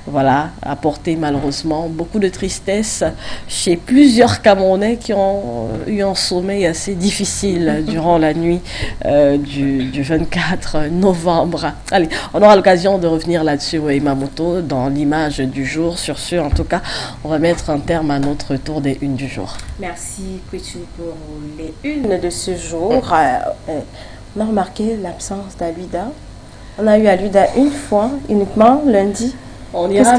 voilà, apporté malheureusement beaucoup de tristesse chez plusieurs Camerounais qui ont eu un sommeil assez difficile durant la nuit du 24 novembre. Allez, on aura l'occasion de revenir là-dessus, Imamoto, dans l'image du jour. Sur ce, en tout cas, on va mettre un terme à notre tour des unes du jour. Merci, Kwichu, pour les unes de ce jour. On a remarqué l'absence d'Aluida. On a eu Aluida une fois, uniquement lundi. On ira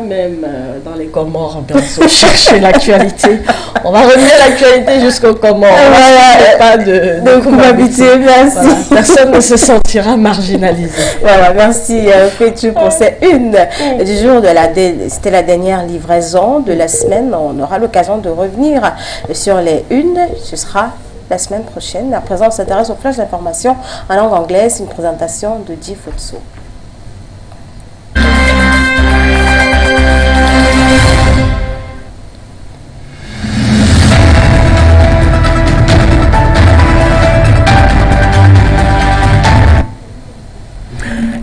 même dans les Comores, bien sûr, chercher l'actualité. On va revenir l'actualité jusqu'aux Comores. Voilà, pas de cohabiter, merci. Voilà, personne ne se sentira marginalisé. Voilà, merci Kwichu pour ces unes du jour. C'était la dernière livraison de la semaine. On aura l'occasion de revenir sur les unes. Ce sera la semaine prochaine. À présent, on s'intéresse au flash d'information en langue anglaise, une présentation de Di Futsu.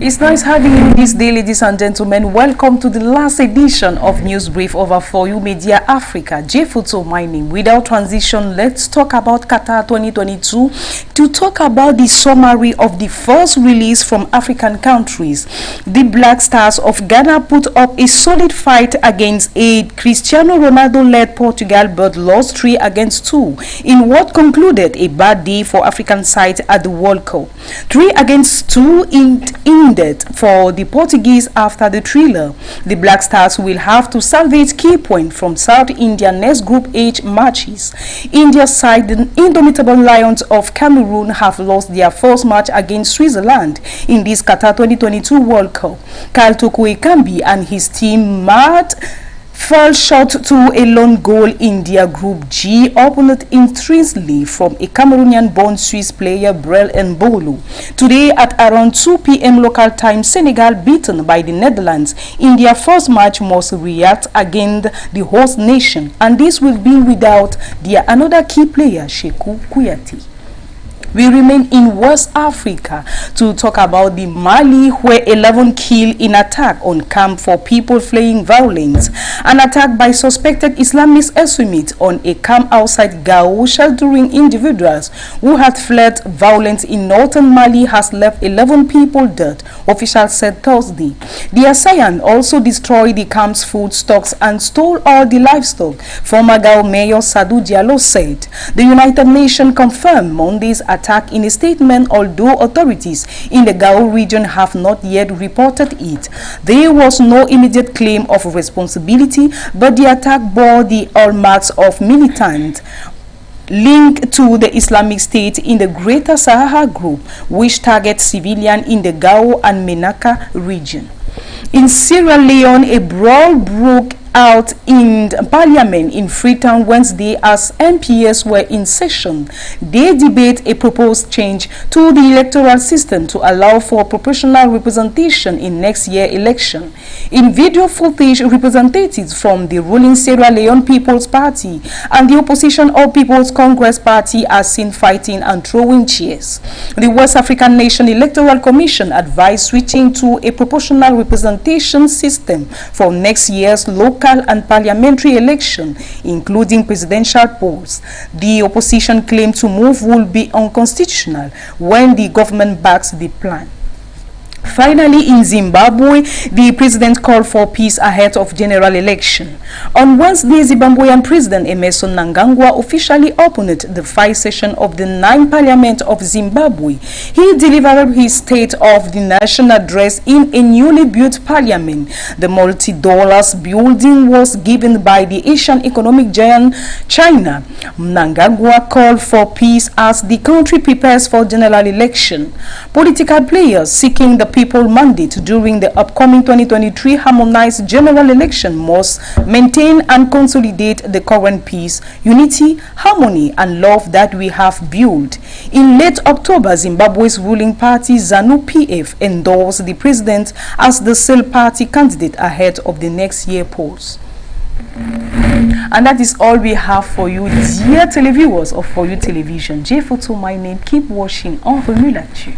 It's nice having you this day, ladies and gentlemen. Welcome to the last edition of News Brief over For You Media Africa. J Futo mining. Without transition, let's talk about Qatar 2022 to talk about the summary of the first release from African countries. The Black Stars of Ghana put up a solid fight against a Cristiano Ronaldo-led Portugal but lost 3-2 in what concluded a bad day for African sides at the World Cup. 3-2 ended for the Portuguese after the thriller. The Black Stars will have to salvage key points from South India next Group H matches. India's side, the indomitable Lions of Cameroon, have lost their first match against Switzerland in this Qatar 2022 World Cup. Kyle Toko-Ekambi and his team fell short to a lone goal in their Group G opponent intrinsically from a Cameroonian-born Swiss player Bril Mbolo. Today at around 2 p.m. local time, Senegal beaten by the Netherlands in their first match must react against the host nation, and this will be without their another key player, Sekou Kouyaté. We remain in West Africa to talk about the Mali, where 11 killed in attack on camp for people fleeing violence. An attack by suspected Islamist extremists on a camp outside Gao, sheltering individuals who had fled violence in northern Mali, has left 11 people dead, officials said Thursday. The assailant also destroyed the camp's food stocks and stole all the livestock, former Gao Mayor Sadou Diallo said. The United Nations confirmed Monday's attack in a statement, although authorities in the Gao region have not yet reported it. There was no immediate claim of responsibility, but the attack bore the hallmarks of militant linked to the Islamic State in the Greater Sahara Group, which targets civilians in the Gao and Menaka region. In Sierra Leone, a brawl broke out in Parliament in Freetown Wednesday as MPs were in session. They debate a proposed change to the electoral system to allow for proportional representation in next year's election. In video footage, representatives from the ruling Sierra Leone People's Party and the opposition All People's Congress Party are seen fighting and throwing chairs. The West African Nation Electoral Commission advised switching to a proportional representation system for next year's local and parliamentary election, including presidential polls. The opposition claimed to move will be unconstitutional when the government backs the plan. Finally, in Zimbabwe, the president called for peace ahead of general election. On Wednesday, Zimbabwean President Emmerson Mnangagwa officially opened the 5th session of the 9th Parliament of Zimbabwe. He delivered his State of the Nation address in a newly built parliament. The multi-dollars building was given by the Asian economic giant China. Mnangagwa called for peace as the country prepares for general election. Political players seeking the people mandate during the upcoming 2023 harmonized general election must maintain and consolidate the current peace, unity, harmony, and love that we have built. In late October, Zimbabwe's ruling party ZANU-PF endorsed the president as the sole party candidate ahead of the next year polls. And that is all we have for you, dear televiewers of For You Television. J Photo, my name. Keep watching En Revue l'Actu.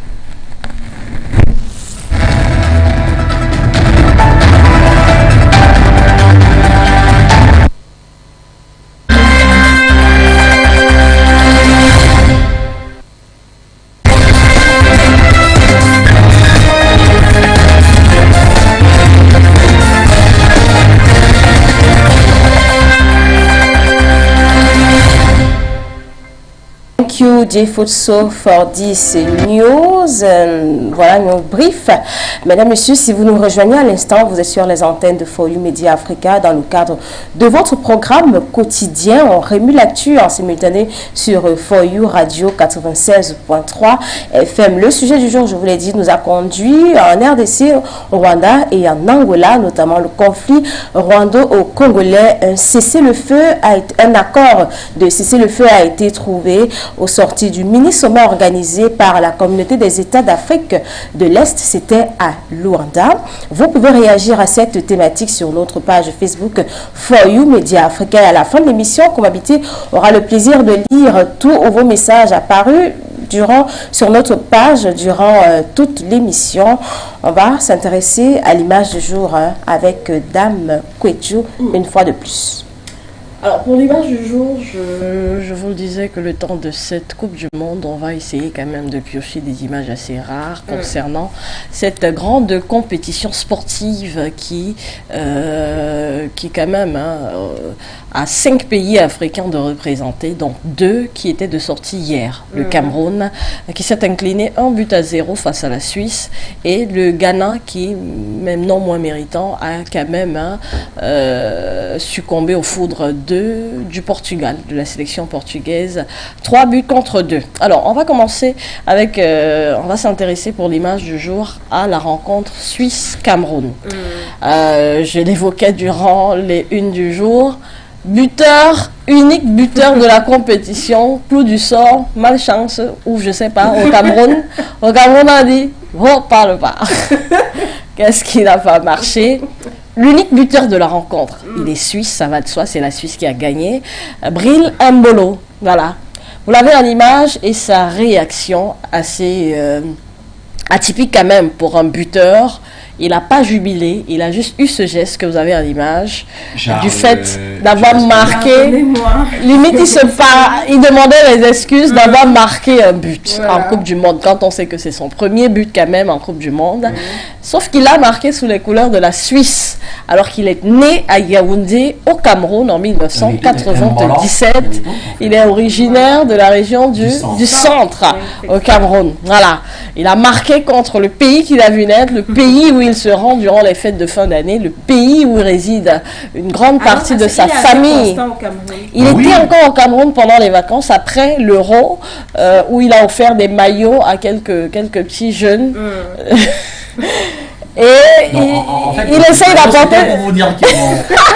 Thank you, J Futso, for this news. Voilà nos brief. Mesdames, Messieurs, si vous nous rejoignez à l'instant, vous êtes sur les antennes de For You Media Africa dans le cadre de votre programme quotidien. On remue l'actu en simultané sur For You Radio 96.3 FM. Le sujet du jour, je vous l'ai dit, nous a conduit en RDC, au Rwanda et en Angola, notamment le conflit rwando-congolais. Un accord de cessez-le-feu a été trouvé au sorti du mini-sommet organisé par la communauté des États d'Afrique de l'Est. C'était à Luanda. Vous pouvez réagir à cette thématique sur notre page Facebook For You Media Africa. Et à la fin de l'émission, Comhabité aura le plaisir de lire tous vos messages apparus sur notre page durant toute l'émission. On va s'intéresser à l'image du jour avec Dame Kwetu une fois de plus. Alors pour l'image du jour, je vous le disais que le temps de cette Coupe du Monde, on va essayer quand même de piocher des images assez rares concernant cette grande compétition sportive qui quand même a 5 pays africains de représenter, donc 2 qui étaient de sortie hier. Le Cameroun qui s'est incliné 1-0 face à la Suisse et le Ghana qui, même non moins méritant, a quand même succombé aux foudres du Portugal, de la sélection portugaise, 3-2. Alors, on va commencer avec, on va s'intéresser pour l'image du jour à la rencontre Suisse-Cameroun. Je l'évoquais durant les unes du jour. Unique buteur de la compétition, clou du sort, malchance, ou je sais pas, au Cameroun. Au Cameroun, on a dit, parle pas. Qu'est-ce qui n'a pas marché? L'unique buteur de la rencontre, il est suisse, ça va de soi, c'est la Suisse qui a gagné. Bril Mbolo, voilà. Vous l'avez en image et sa réaction assez atypique quand même pour un buteur. Il n'a pas jubilé, il a juste eu ce geste que vous avez en image, du fait d'avoir marqué. Limite, il demandait les excuses d'avoir marqué un but en Coupe du Monde, quand on sait que c'est son premier but quand même en Coupe du Monde. Sauf qu'il a marqué sous les couleurs de la Suisse, alors qu'il est né à Yaoundé, au Cameroun, en 1997. Il est originaire de la région du centre, au Cameroun. Voilà. Il a marqué contre le pays qu'il a vu naître, le pays où il se rend durant les fêtes de fin d'année, le pays où réside une grande partie de sa famille. Il était encore au Cameroun pendant les vacances, après l'Euro, où il a offert des maillots à quelques petits jeunes. Et il essaye d'apporter... pour vous dire qu'ils vont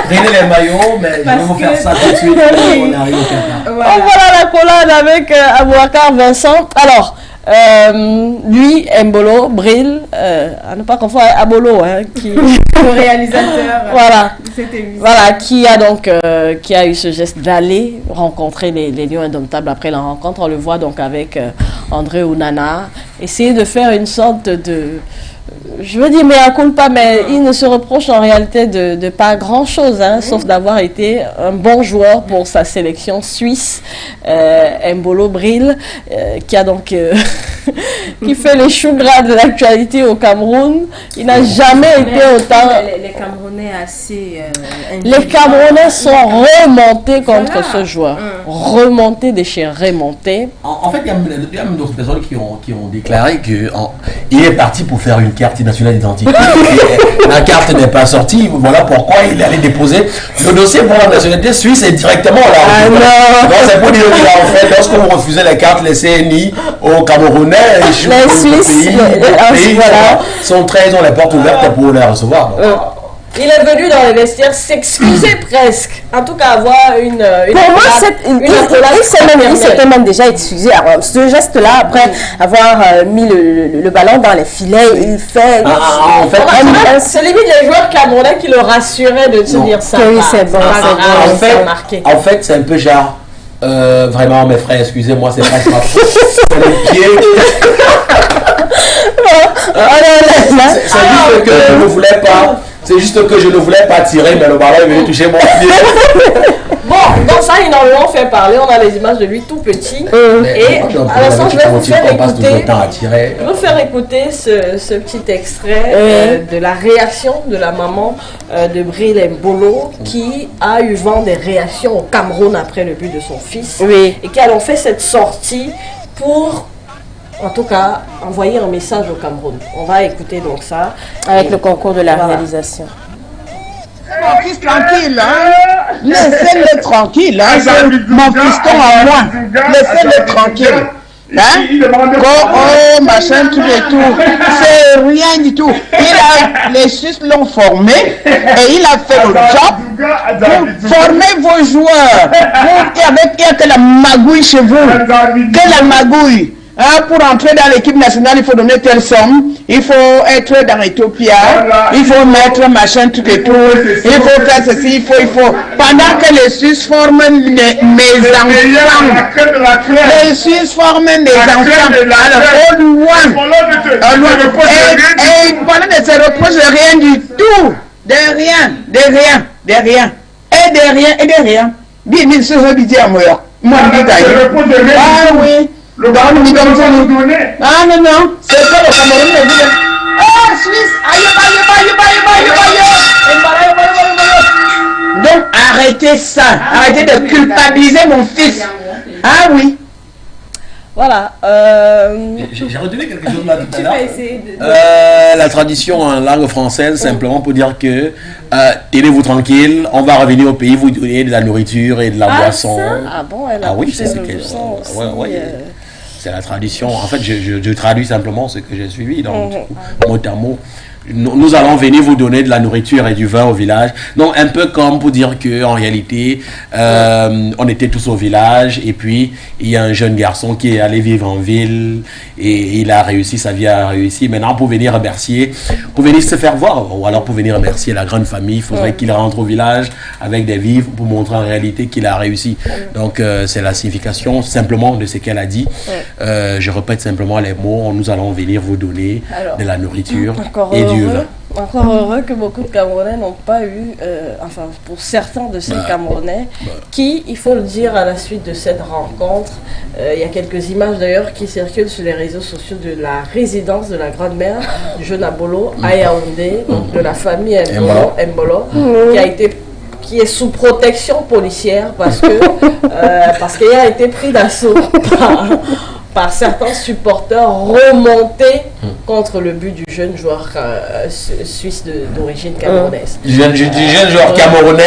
régler les maillots, mais je vais vous faire ça tout de suite. On arrive au Qatar. Voilà la collade avec Abouakar Vincent. Alors, lui, Mbolo, Bril, à ne pas confondre avec Abolo, hein, qui... Le réalisateur voilà. de cette émission. Voilà, qui a eu ce geste d'aller rencontrer les lions indomptables après la rencontre. On le voit donc avec André Ounana, essayer de faire une sorte de... Je veux dire, mais à culpa, mais il ne se reproche en réalité de pas grand-chose, hein, sauf d'avoir été un bon joueur pour sa sélection suisse, Mbolo Bril, qui a donc qui fait les choux gras de l'actualité au Cameroun. Il n'a jamais été autant... Les Camerounais assez... Les Camerounais sont remontés contre ce joueur. Remontés de chez remontés. En fait, il y a même d'autres personnes qui ont déclaré qu'il est parti pour faire une carte nationale d'identité. La carte n'est pas sortie. Voilà pourquoi il allait déposer le dossier pour la nationalité suisse et directement là. Ah non. Donc c'est pour dire que en fait, lorsque vous refusez les cartes, les CNI aux Camerounais, les Suisses, voilà, sont très, ils ont les portes ouvertes pour les recevoir. Il est venu dans les vestiaires s'excuser presque. En tout cas, avoir une pour moi, il s'était même déjà excusé. Alors, ce geste-là, après avoir mis le ballon dans les filets, il fait... en fait, c'est limite les joueurs camerounais qui le rassuraient de se dire ça. Oui, c'est bon, c'est bon. En fait, c'est un peu genre... vraiment, mes frères, excusez-moi, c'est pas grave. C'est le pied. C'est juste que je ne voulais pas. C'est juste que je ne voulais pas tirer, mais le ballon est venu toucher mon pied. Bon, donc ça, énormément fait parler. On a les images de lui tout petit. Et à l'instant, je vais vous faire écouter ce petit extrait de la réaction de la maman de Bril Mbolo, qui a eu vent des réactions au Cameroun après le but de son fils. Oui. Et qui a fait cette sortie pour... En tout cas, envoyer un message au Cameroun. On va écouter donc ça. Avec le concours de la réalisation. Mon fils tranquille, hein? Laissez-le tranquille, hein? C'est mon fiston à moi. Laissez-le tranquille. Hein? Oh, machin, tout et tout. C'est rien du tout. Les Suisses l'ont formé et il a fait le job. Vous formez vos joueurs. Il y a que la magouille chez vous. Que la magouille. Hein, pour entrer dans l'équipe nationale, il faut donner telle somme, il faut être dans Ethiopia, il faut mettre machin tout et tout, il faut faire ceci, il faut. Pendant que les Suisses forment mes enfants, les Suisses forment des enfants, alors au loin, et pendant de se reproche de rien du tout, de rien, et de rien. Bien, ce que je dis à moi, ah oui. Le Cameroun dit comme ça nous donner. Ah non, c'est ça le Cameroun me dit. Ah, Suisse, aïe. Donc arrêtez ça, arrêtez de culpabiliser mon fils. Ah oui. Voilà. J'ai retenu quelque chose là tout à l'heure. La tradition en langue française, simplement pour dire que tenez-vous tranquille, on va revenir au pays, vous donner de la nourriture et de la boisson. Ah bon, elle a oui, c'est ce que... C'est la tradition. En fait, je traduis simplement ce que j'ai suivi. Donc, mot à mot, nous allons venir vous donner de la nourriture et du vin au village. Donc, un peu comme pour dire qu'en réalité, on était tous au village. Et puis, il y a un jeune garçon qui est allé vivre en ville. Et il a réussi, sa vie a réussi. Maintenant, pour venir remercier, pour venir se faire voir, ou alors pour venir remercier la grande famille, il faudrait qu'il rentre au village avec des vivres pour montrer en réalité qu'il a réussi. Donc, c'est la signification simplement de ce qu'elle a dit. Je répète simplement les mots. Nous allons venir vous donner de la nourriture et du vin. Encore heureux que beaucoup de Camerounais n'ont pas eu, enfin pour certains de ces Camerounais, qui, il faut le dire, à la suite de cette rencontre, il y a quelques images d'ailleurs qui circulent sur les réseaux sociaux de la résidence de la grand-mère du jeune Abolo à Yaoundé, donc de la famille Mbolo, qui est sous protection policière parce qu'il a été pris d'assaut par certains supporters remontés contre le but du jeune joueur suisse d'origine camerounaise. Du jeune joueur camerounais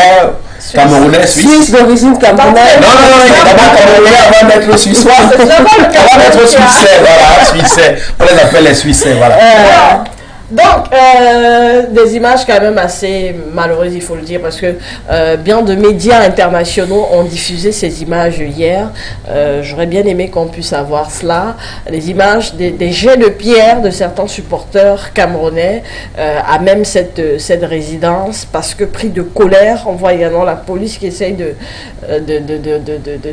suisse d'origine camerounaise. Non, il est d'abord camerounais avant d'être le suissois. Avant d'être suissais, voilà, suissais. On les appelle les suissais, voilà. Donc, des images quand même assez malheureuses, il faut le dire, parce que bien de médias internationaux ont diffusé ces images hier. J'aurais bien aimé qu'on puisse avoir cela. Les images des jets de pierre de certains supporters camerounais à même cette résidence, parce que pris de colère, on voit également la police qui essaye de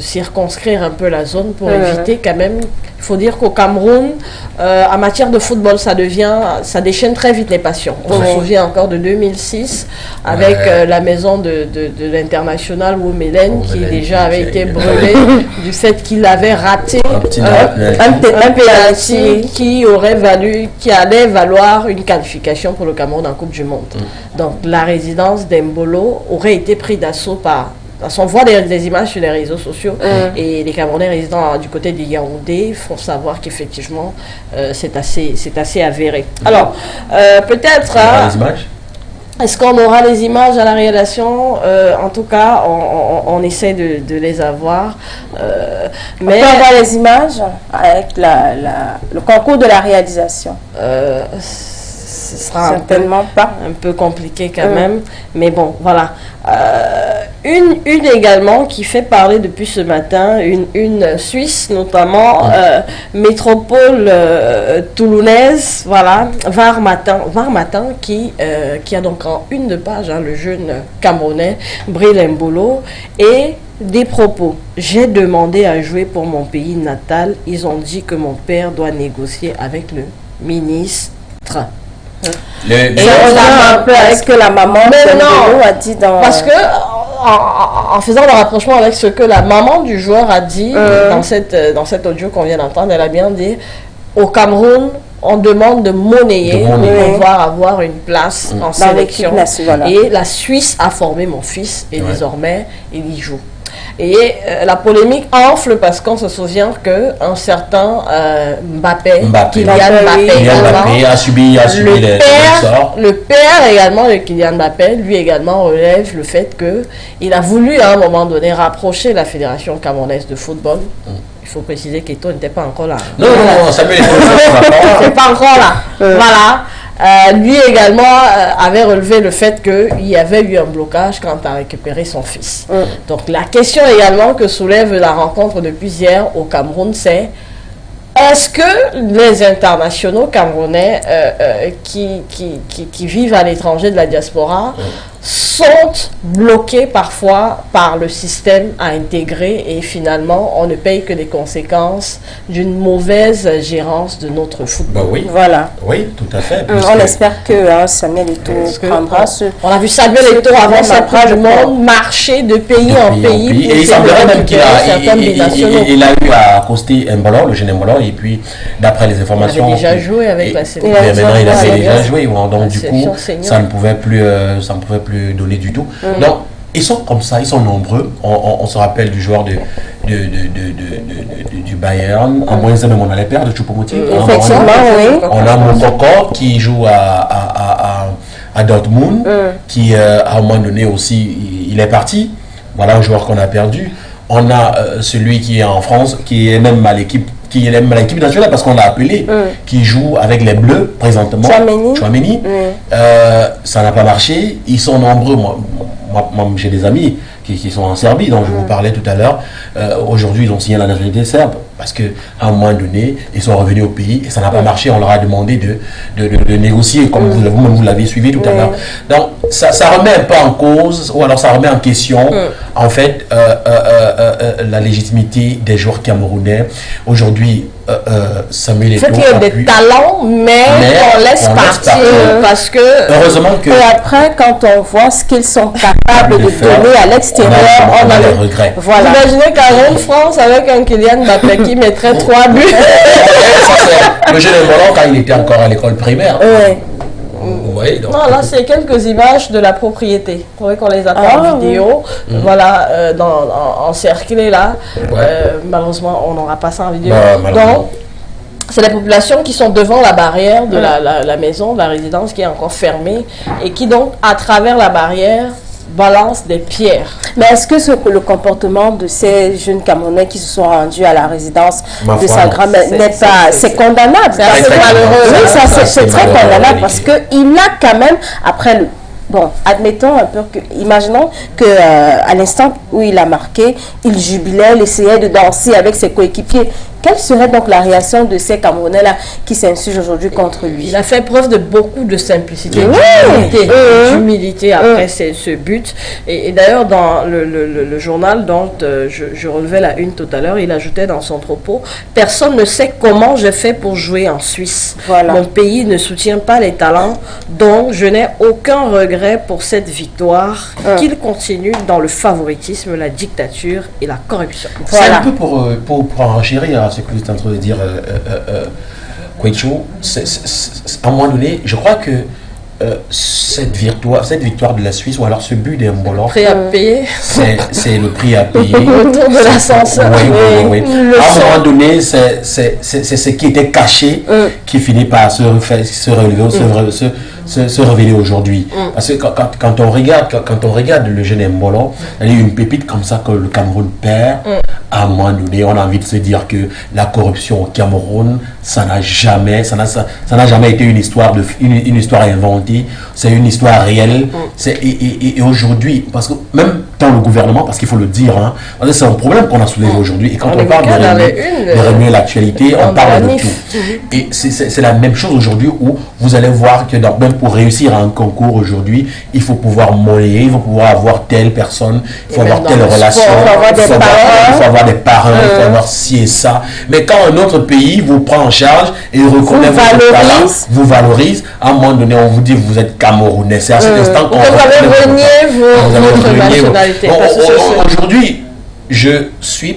circonscrire un peu la zone pour éviter quand même. Il faut dire qu'au Cameroun, en matière de football, ça déchaîne très vite les passions. On se souvient encore de 2006 avec la maison de l'international Woumelen qui déjà avait été brûlée du fait qu'il avait raté un penalty qui allait valoir une qualification pour le Cameroun en Coupe du Monde. Donc la résidence d'Embolo aurait été prise d'assaut par... Parce qu'on voit des images sur les réseaux sociaux et les Camerounais résidant du côté de Yaoundé font savoir qu'effectivement c'est assez avéré. Alors, peut-être... les images Est-ce qu'on aura les images à la réalisation? En tout cas, on essaie de les avoir. Mais on peut avoir les images avec le concours de la réalisation. Ce sera certainement un peu compliqué quand même. Mais bon, voilà. Une également qui fait parler depuis ce matin, une Suisse notamment, métropole toulonnaise, voilà, Var Matin qui a donc en une de page le jeune Camerounais Bril Mbolo et des propos. J'ai demandé à jouer pour mon pays natal. Ils ont dit que mon père doit négocier avec le ministre. Un peu avec ce que la maman a dit dans... Parce que en faisant le rapprochement avec ce que la maman du joueur a dit dans cet audio qu'on vient d'entendre, elle a bien dit au Cameroun on demande de monnayer pour pouvoir avoir une place en sélection. Et la Suisse a formé mon fils et désormais il y joue. Et la polémique enfle parce qu'on se souvient qu'un certain Kylian Mbappé a subi le père également de Kylian Mbappé, lui également relève le fait qu'il a voulu à un moment donné rapprocher la Fédération camerounaise de football. Il faut préciser qu'Eto n'était pas encore là. Non, Samuel n'était pas encore là. Voilà. Lui également avait relevé le fait qu'il y avait eu un blocage quant à récupérer son fils. Donc la question également que soulève la rencontre depuis hier au Cameroun, c'est est-ce que les internationaux camerounais qui vivent à l'étranger de la diaspora sont bloqués parfois par le système à intégrer et finalement on ne paye que les conséquences d'une mauvaise gérance de notre football. Oui. Voilà. Oui, tout à fait. On espère que Samuel Eto'o prendra ce... On a vu Samuel Eto'o avant cette Coupe du Monde marcher de pays en pays. Et il semblerait même qu'il a eu à accoster Mbolo, le jeune Mbolo, et puis d'après les informations... Il avait déjà joué avec la sélection. Il avait déjà joué, donc du coup ça ne pouvait plus donner du tout. Donc ils sont comme ça, ils sont nombreux. On se rappelle du joueur du Bayern. En moins même on a les pères de Choupo-Moting. Effectivement, oui. On a Moukoko qui joue à Dortmund, qui à un moment donné aussi il est parti. Voilà un joueur qu'on a perdu. On a celui qui est en France, qui est même à l'équipe nationale parce qu'on l'a appelé, qui joue avec les Bleus présentement, Chouameni. Ça n'a pas marché. Ils sont nombreux. Moi j'ai des amis qui sont en Serbie, dont je vous parlais tout à l'heure. Aujourd'hui, ils ont signé la nationalité serbe parce qu'à un moment donné, ils sont revenus au pays et ça n'a pas marché. On leur a demandé de négocier, comme vous l'avez suivi tout à l'heure. Donc, ça remet un peu en cause, ou alors ça remet en question, en fait, la légitimité des joueurs camerounais. Aujourd'hui, Samuel Eto'o. Il faut qu'il y ait des talents, mais on laisse partir parce que... Heureusement que... Et après, quand on voit ce qu'ils sont capables de donner à l'extérieur, on a les regrets. Voilà. Imaginez qu'à France, avec un Kylian Mbappé qui mettrait 3 buts. Le jeune Mbolo, quand il était encore à l'école primaire. Oui, donc... Non, là, c'est quelques images de la propriété. Il faudrait qu'on les appelle en vidéo. Voilà, encerclées là. Malheureusement, on n'aura pas ça en vidéo. Donc, c'est les populations qui sont devant la barrière de la maison, de la résidence qui est encore fermée et qui donc, à travers la barrière, balance des pierres. Mais est-ce que le comportement de ces jeunes Camerounais qui se sont rendus à la résidence de sa grand-mère n'est pas... C'est condamnable. C'est malheureux. Oui, c'est très malheureux, condamnable parce qu'il a quand même, après le... Bon, admettons un peu que, imaginons que à l'instant où il a marqué, il jubilait, il essayait de danser avec ses coéquipiers. Quelle serait donc la réaction de ces Camerounais-là qui s'insurgent aujourd'hui contre lui? Il a fait preuve de beaucoup de simplicité, d'humilité après ce but. Et d'ailleurs, dans le journal dont je relevais la une tout à l'heure, il ajoutait dans son propos, « Personne ne sait comment j'ai fait pour jouer en Suisse. Voilà. Mon pays ne soutient pas les talents, donc je n'ai aucun regret pour cette victoire. Qu'il continue dans le favoritisme, la dictature et la corruption. » C'est un peu pour enchérir à ce que vous êtes en train de dire, Kwecho, à un moment donné, je crois que cette victoire de la Suisse, ou alors ce but des Mbolo, Prêt à payer. c'est le prix à payer. Autour de l'ascenseur. Oui. À un moment donné, c'est ce qui était caché qui finit par se révéler aujourd'hui. Parce que quand on regarde le jeune Mbolo, il y a une pépite comme ça que le Cameroun perd. À un moment donné, on a envie de se dire que la corruption au Cameroun, ça n'a jamais été une histoire inventée. C'est une histoire réelle. Et aujourd'hui, parce que même dans le gouvernement, parce qu'il faut le dire, hein, c'est un problème qu'on a soulevé aujourd'hui. Et quand on parle de remuer l'actualité, on parle de tout. Et c'est la même chose aujourd'hui où vous allez voir que même pour réussir à un concours aujourd'hui, il faut pouvoir monnayer, il faut pouvoir avoir telle personne, il faut avoir telle relation, il faut avoir des parrains, il faut avoir ci et ça. Mais quand un autre pays vous prend en charge et reconnaît votre talent, vous valorise, à un moment donné, on vous dit que vous êtes Camerounais. C'est à cet instant qu'on vous avez renié votre nationalité. Aujourd'hui, je suis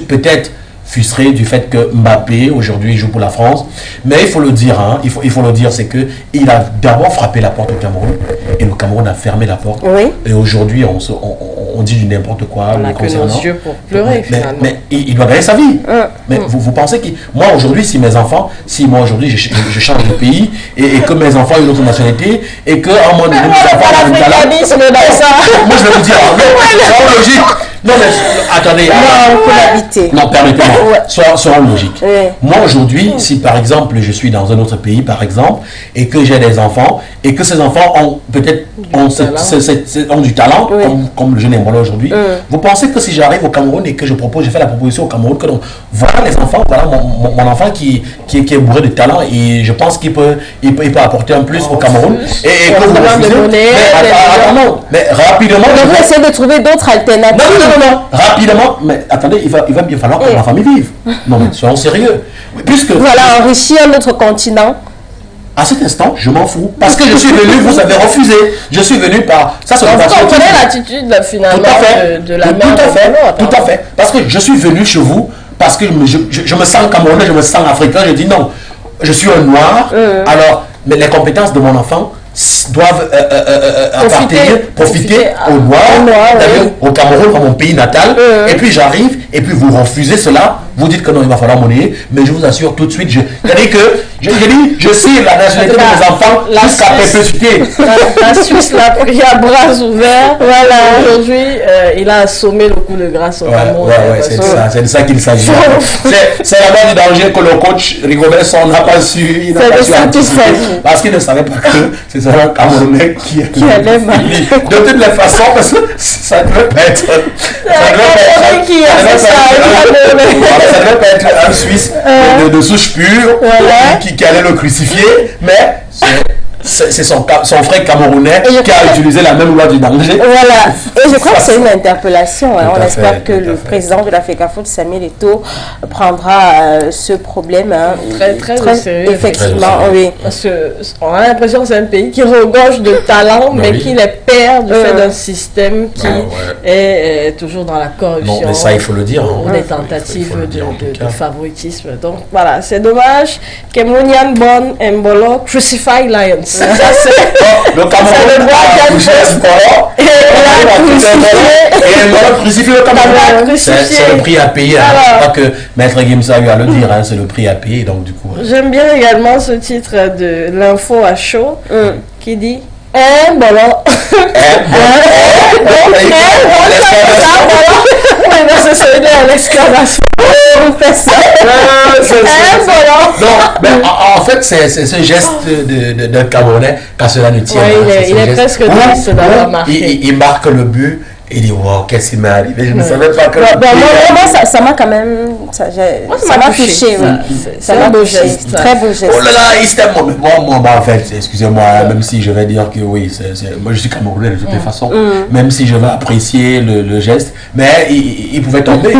peut-être frustré du fait que Mbappé aujourd'hui joue pour la France, mais il faut le dire, hein, il faut le dire, c'est que il a d'abord frappé la porte au Cameroun et le Cameroun a fermé la porte. Oui. Et aujourd'hui on dit du n'importe quoi. On n'a que nos yeux pour pleurer finalement. Mais il doit gagner sa vie. Mais vous pensez que moi aujourd'hui, si moi aujourd'hui je change de pays et que mes enfants ont une autre nationalité et que à un moment donné moi je vais vous dire, c'est logique. Non, mais attendez. Non, permettez-moi. Soyons logiques. Moi, aujourd'hui, si par exemple, je suis dans un autre pays, par exemple, et que j'ai des enfants, et que ces enfants ont peut-être du talent, comme le jeune Mbolo aujourd'hui, vous pensez que si j'arrive au Cameroun et que je fais la proposition au Cameroun, que donc, voilà les enfants, voilà mon enfant qui est bourré de talent, et je pense qu'il peut apporter un plus au Cameroun, et que vous refusez. Mais rapidement. On va essayer de trouver d'autres alternatives. Non. Rapidement, mais attendez, il va bien falloir que ma famille vive. Non, mais soyons sérieux. Puisque voilà, enrichir notre continent. À cet instant, je m'en fous. Parce que je suis venu, vous avez refusé. Je suis venu par... Ça, c'est vous comprenez l'attitude, finalement, de la mère. Tout à fait. Parce que je suis venu chez vous, parce que je me sens camerounais, je me sens africain. Je dis non, je suis un noir. Alors, mais les compétences de mon enfant doivent profiter aux Noirs, au Cameroun, dans mon pays natal. Et puis j'arrive, et puis vous refusez cela. Vous dites que non, il va falloir monnayer. Mais je vous assure tout de suite, je sais la nationalité de mes enfants jusqu'à perpétuité. La Suisse l'a pris à bras ouverts. Voilà. Aujourd'hui, il a assommé le coup de grâce au Cameroun. C'est de ça qu'il s'agit. C'est la base du danger que le coach Rigobert n'a pas su anticiper. Parce qu'il ne savait pas que c'est un Camerounais qui allait mal. De toutes les façons, parce que ça ne devait pas être. Ça devait pas être un Suisse de souche pure qui allait le crucifier, mais c'est son frère camerounais qui a utilisé la même loi du danger. Voilà. Et je crois que c'est une interpellation. On espère que le président de la FECAFOOT, Samuel Eto'o, prendra ce problème très au sérieux. Effectivement, oui. Parce qu'on a l'impression que c'est un pays qui regorge de talent, mais qui les perd du fait d'un système qui est toujours dans la corruption. Non, mais ça, il faut le dire. Ou des tentatives de favoritisme. Donc voilà, c'est dommage. Camerounian born Mbolo, crucify lions. Ça, c'est le Cameroun a touché Mbolo et Mbolo crucifié le Cameroun. C'est le prix à payer. Je crois que Maître Gimsa lui a le dire, c'est le prix à payer. Donc du coup. J'aime bien également ce titre de l'info à chaud qui dit C'est celui de l'exclamation. En fait, c'est ce geste d'un Camerounais, quand cela ne tient pas. Il est presque triste d'avoir marqué. Il marque le but. Il dit, wow, qu'est-ce qui m'est arrivé? Je ne savais pas que... Moi, ça m'a quand même... Ça m'a touché. C'est un beau geste. Très beau geste. Oh là là, il s'était... Moi, en fait, excusez-moi, même si je vais dire que oui, moi je suis Camerounais de toutes les façons, même si je vais apprécier le geste, mais il pouvait tomber.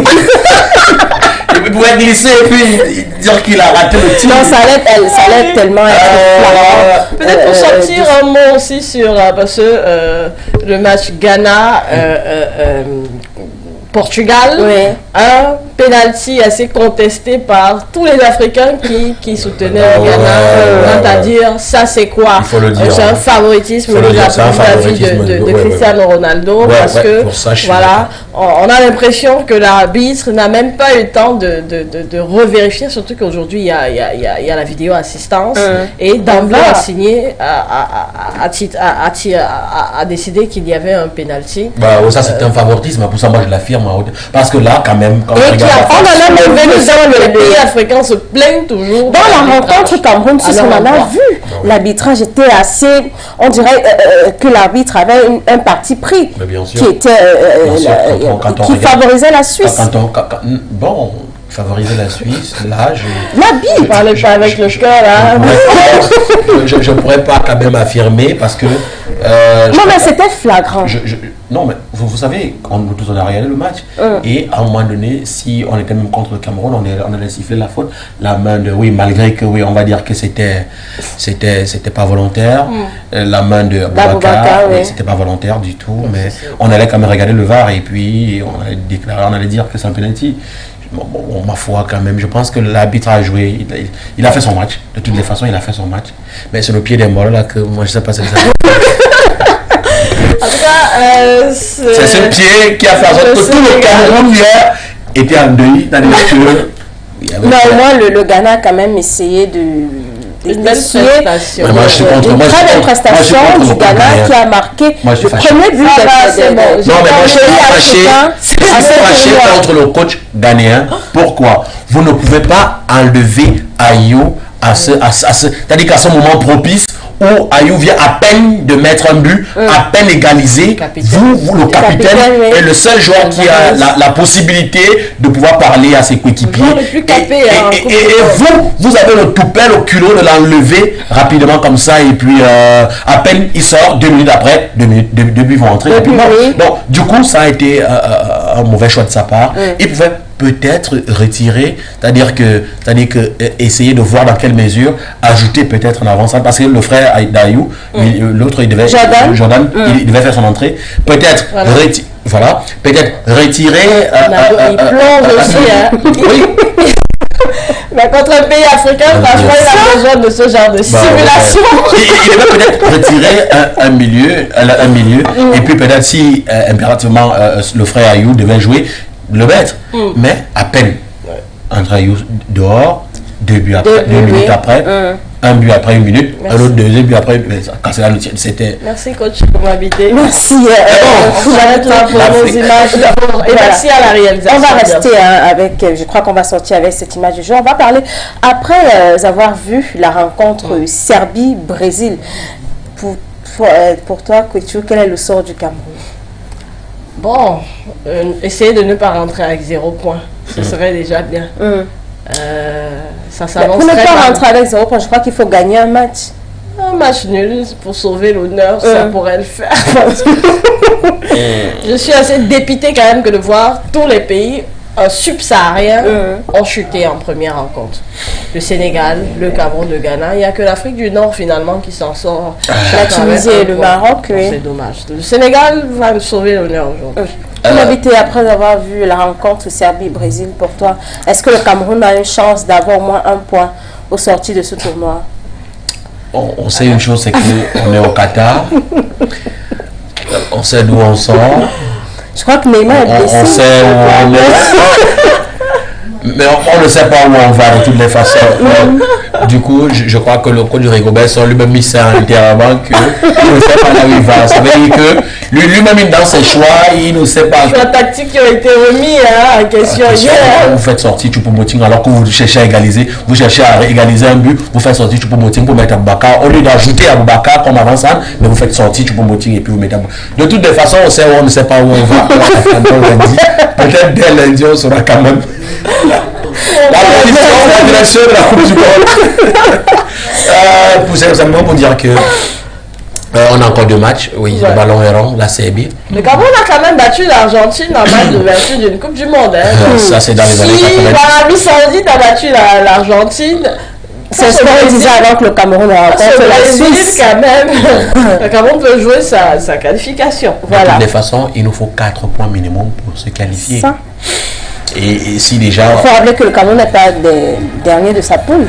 Il pouvait glisser et puis dire qu'il a raté le tir. Non, ça allait tellement être peut-être pour sortir un mot aussi sur parce que le match Ghana Portugal, un penalty assez contesté par tous les Africains qui soutenaient le Ghana. C'est-à-dire, ça c'est quoi? C'est un favoritisme vis-à-vis de Cristiano Ronaldo parce que voilà, on a l'impression que l'arbitre n'a même pas eu le temps de revérifier, surtout qu'aujourd'hui il y a la vidéo assistance et d'emblée a signé a décidé qu'il y avait un penalty. Ça c'est un favoritisme, pour ça moi je l'affirme. Parce que là, quand même, quand on a même les pays africains se plaignent toujours. Dans la rencontre Cameroun, on en a vu. L'arbitrage était assez. On dirait que l'arbitre avait un parti pris qui était qui favorisait la Suisse. Favoriser la Suisse, là, je ne parlais pas avec le cœur, là. Je ne pourrais pas quand même affirmer parce que... non, mais c'était flagrant. Non, mais vous savez, on a regardé le match. Et à un moment donné, si on était même contre le Cameroun, on allait siffler la faute. La main de... Oui, malgré que, oui, on va dire que c'était pas volontaire. La main de Boubacar, c'était pas volontaire du tout. Mais on allait quand même regarder le VAR et puis on allait déclarer, on allait dire que c'est un penalty. Bon, ma foi quand même, je pense que l'arbitre a joué, il a fait son match, de toutes les façons il a fait son match, mais c'est le pied des morts là que moi je sais pas si c'est ça. En tout cas, c'est ce pied qui a fait en sorte que tout le Cameroun hier était en deuil dans les lectures. Moi le Ghana a quand même essayé de une belle prestation. Moi, je suis contre. Une très belle prestation du Ghana qui a marqué le premier but. Non, mais moi, je suis fâché contre le coach ghanéen. Pourquoi? Vous ne pouvez pas enlever Ayou c'est-à-dire qu'à ce moment propice où Ayou vient à peine de mettre un but, à peine égalisé, vous, le capitaine, est le seul joueur qui a la possibilité de pouvoir parler à ses coéquipiers. Et vous avez le toupet, le culot de l'enlever rapidement comme ça, et puis à peine il sort, 2 minutes après, 2 buts vont entrer rapidement. Donc, du coup, ça a été un mauvais choix de sa part. Il pouvait peut-être retirer, c'est-à-dire que essayer de voir dans quelle mesure ajouter peut-être en avançant, parce que le frère d'Ayou, l'autre il devait Jordan, il devait faire son entrée, peut-être peut-être retirer il plonge aussi oui. Mais contre un pays africain, franchement, il a besoin de ce genre de simulation. Il devait peut-être retirer un milieu, et puis peut-être si impérativement le frère Ayou devait jouer, le mettre, mais à peine. Entre Ayou dehors, 2 buts après, 2 minutes après, un but après 1 minute, un autre deuxième but après, quand c'est là le tien, c'était... Merci coach pour m'inviter. Merci. On s'arrête là pour nos images. Et merci à la réalisation. On va rester avec, je crois qu'on va sortir avec cette image du jeu. On va parler, après avoir vu la rencontre Serbie-Brésil, pour toi, Kouetchou, quel est le sort du Cameroun? Bon, essayer de ne pas rentrer avec 0 point. Ce serait déjà bien. Ça s'avance. Pour ne pas rentrer avec 0 point, je crois qu'il faut gagner un match. Un match nul pour sauver l'honneur, ça pourrait le faire. Je suis assez dépitée quand même que de voir tous les pays subsahariens ont chuté en première rencontre. Le Sénégal, le Cameroun, le Ghana. Il n'y a que l'Afrique du Nord finalement qui s'en sort. La Tunisie et le Maroc. C'est dommage. Le Sénégal va nous sauver l'honneur aujourd'hui. Invité après avoir vu la rencontre Serbie-Brésil, pour toi, est-ce que le Cameroun a une chance d'avoir au moins 1 point au sorti de ce tournoi? On sait une chose, c'est qu'on est au Qatar. On sait d'où on sort. Je crois que Neymar est blessé. On sait où on est. Mais on ne sait pas où on va de toutes les façons. Du coup, je crois que le coach du Rigobert sont lui-même mis ça intérieurement qu'il ne sait pas là où il va. Ça veut dire que lui-même dans ses choix, il ne sait pas. Choix tactique qui a été remis en question. Vous faites sortir Choupo-Moting alors que vous cherchez à égaliser. Vous cherchez à égaliser un but. Vous faites sortir Choupo-Moting pour mettre Aboubakar. Au lieu d'ajouter Aboubakar comme avant ça, mais vous faites sortir Choupo-Moting et puis vous mettez Aboubakar. De toutes les façons, on sait où on ne sait pas où on va. Peut-être dès lundi, on sera quand même. La direction de la Coupe du Monde. Simplement pour dire que on a encore 2 matchs. Oui, le ballon est rond, la Serbie. Le Cameroun a quand même battu l'Argentine en match d'ouverture d'une Coupe du Monde. Ça, c'est dans les années 90. L'Arabie Saoudite a battu l'Argentine. C'est ce qu'on disait avant que le Cameroun rencontre la Suisse. Quand même, le Cameroun peut jouer sa qualification. Voilà. De toutes les façons, il nous faut 4 points minimum pour se qualifier. Ça. Et si déjà... Il faut rappeler que le Cameroun n'est pas dernier de sa poule.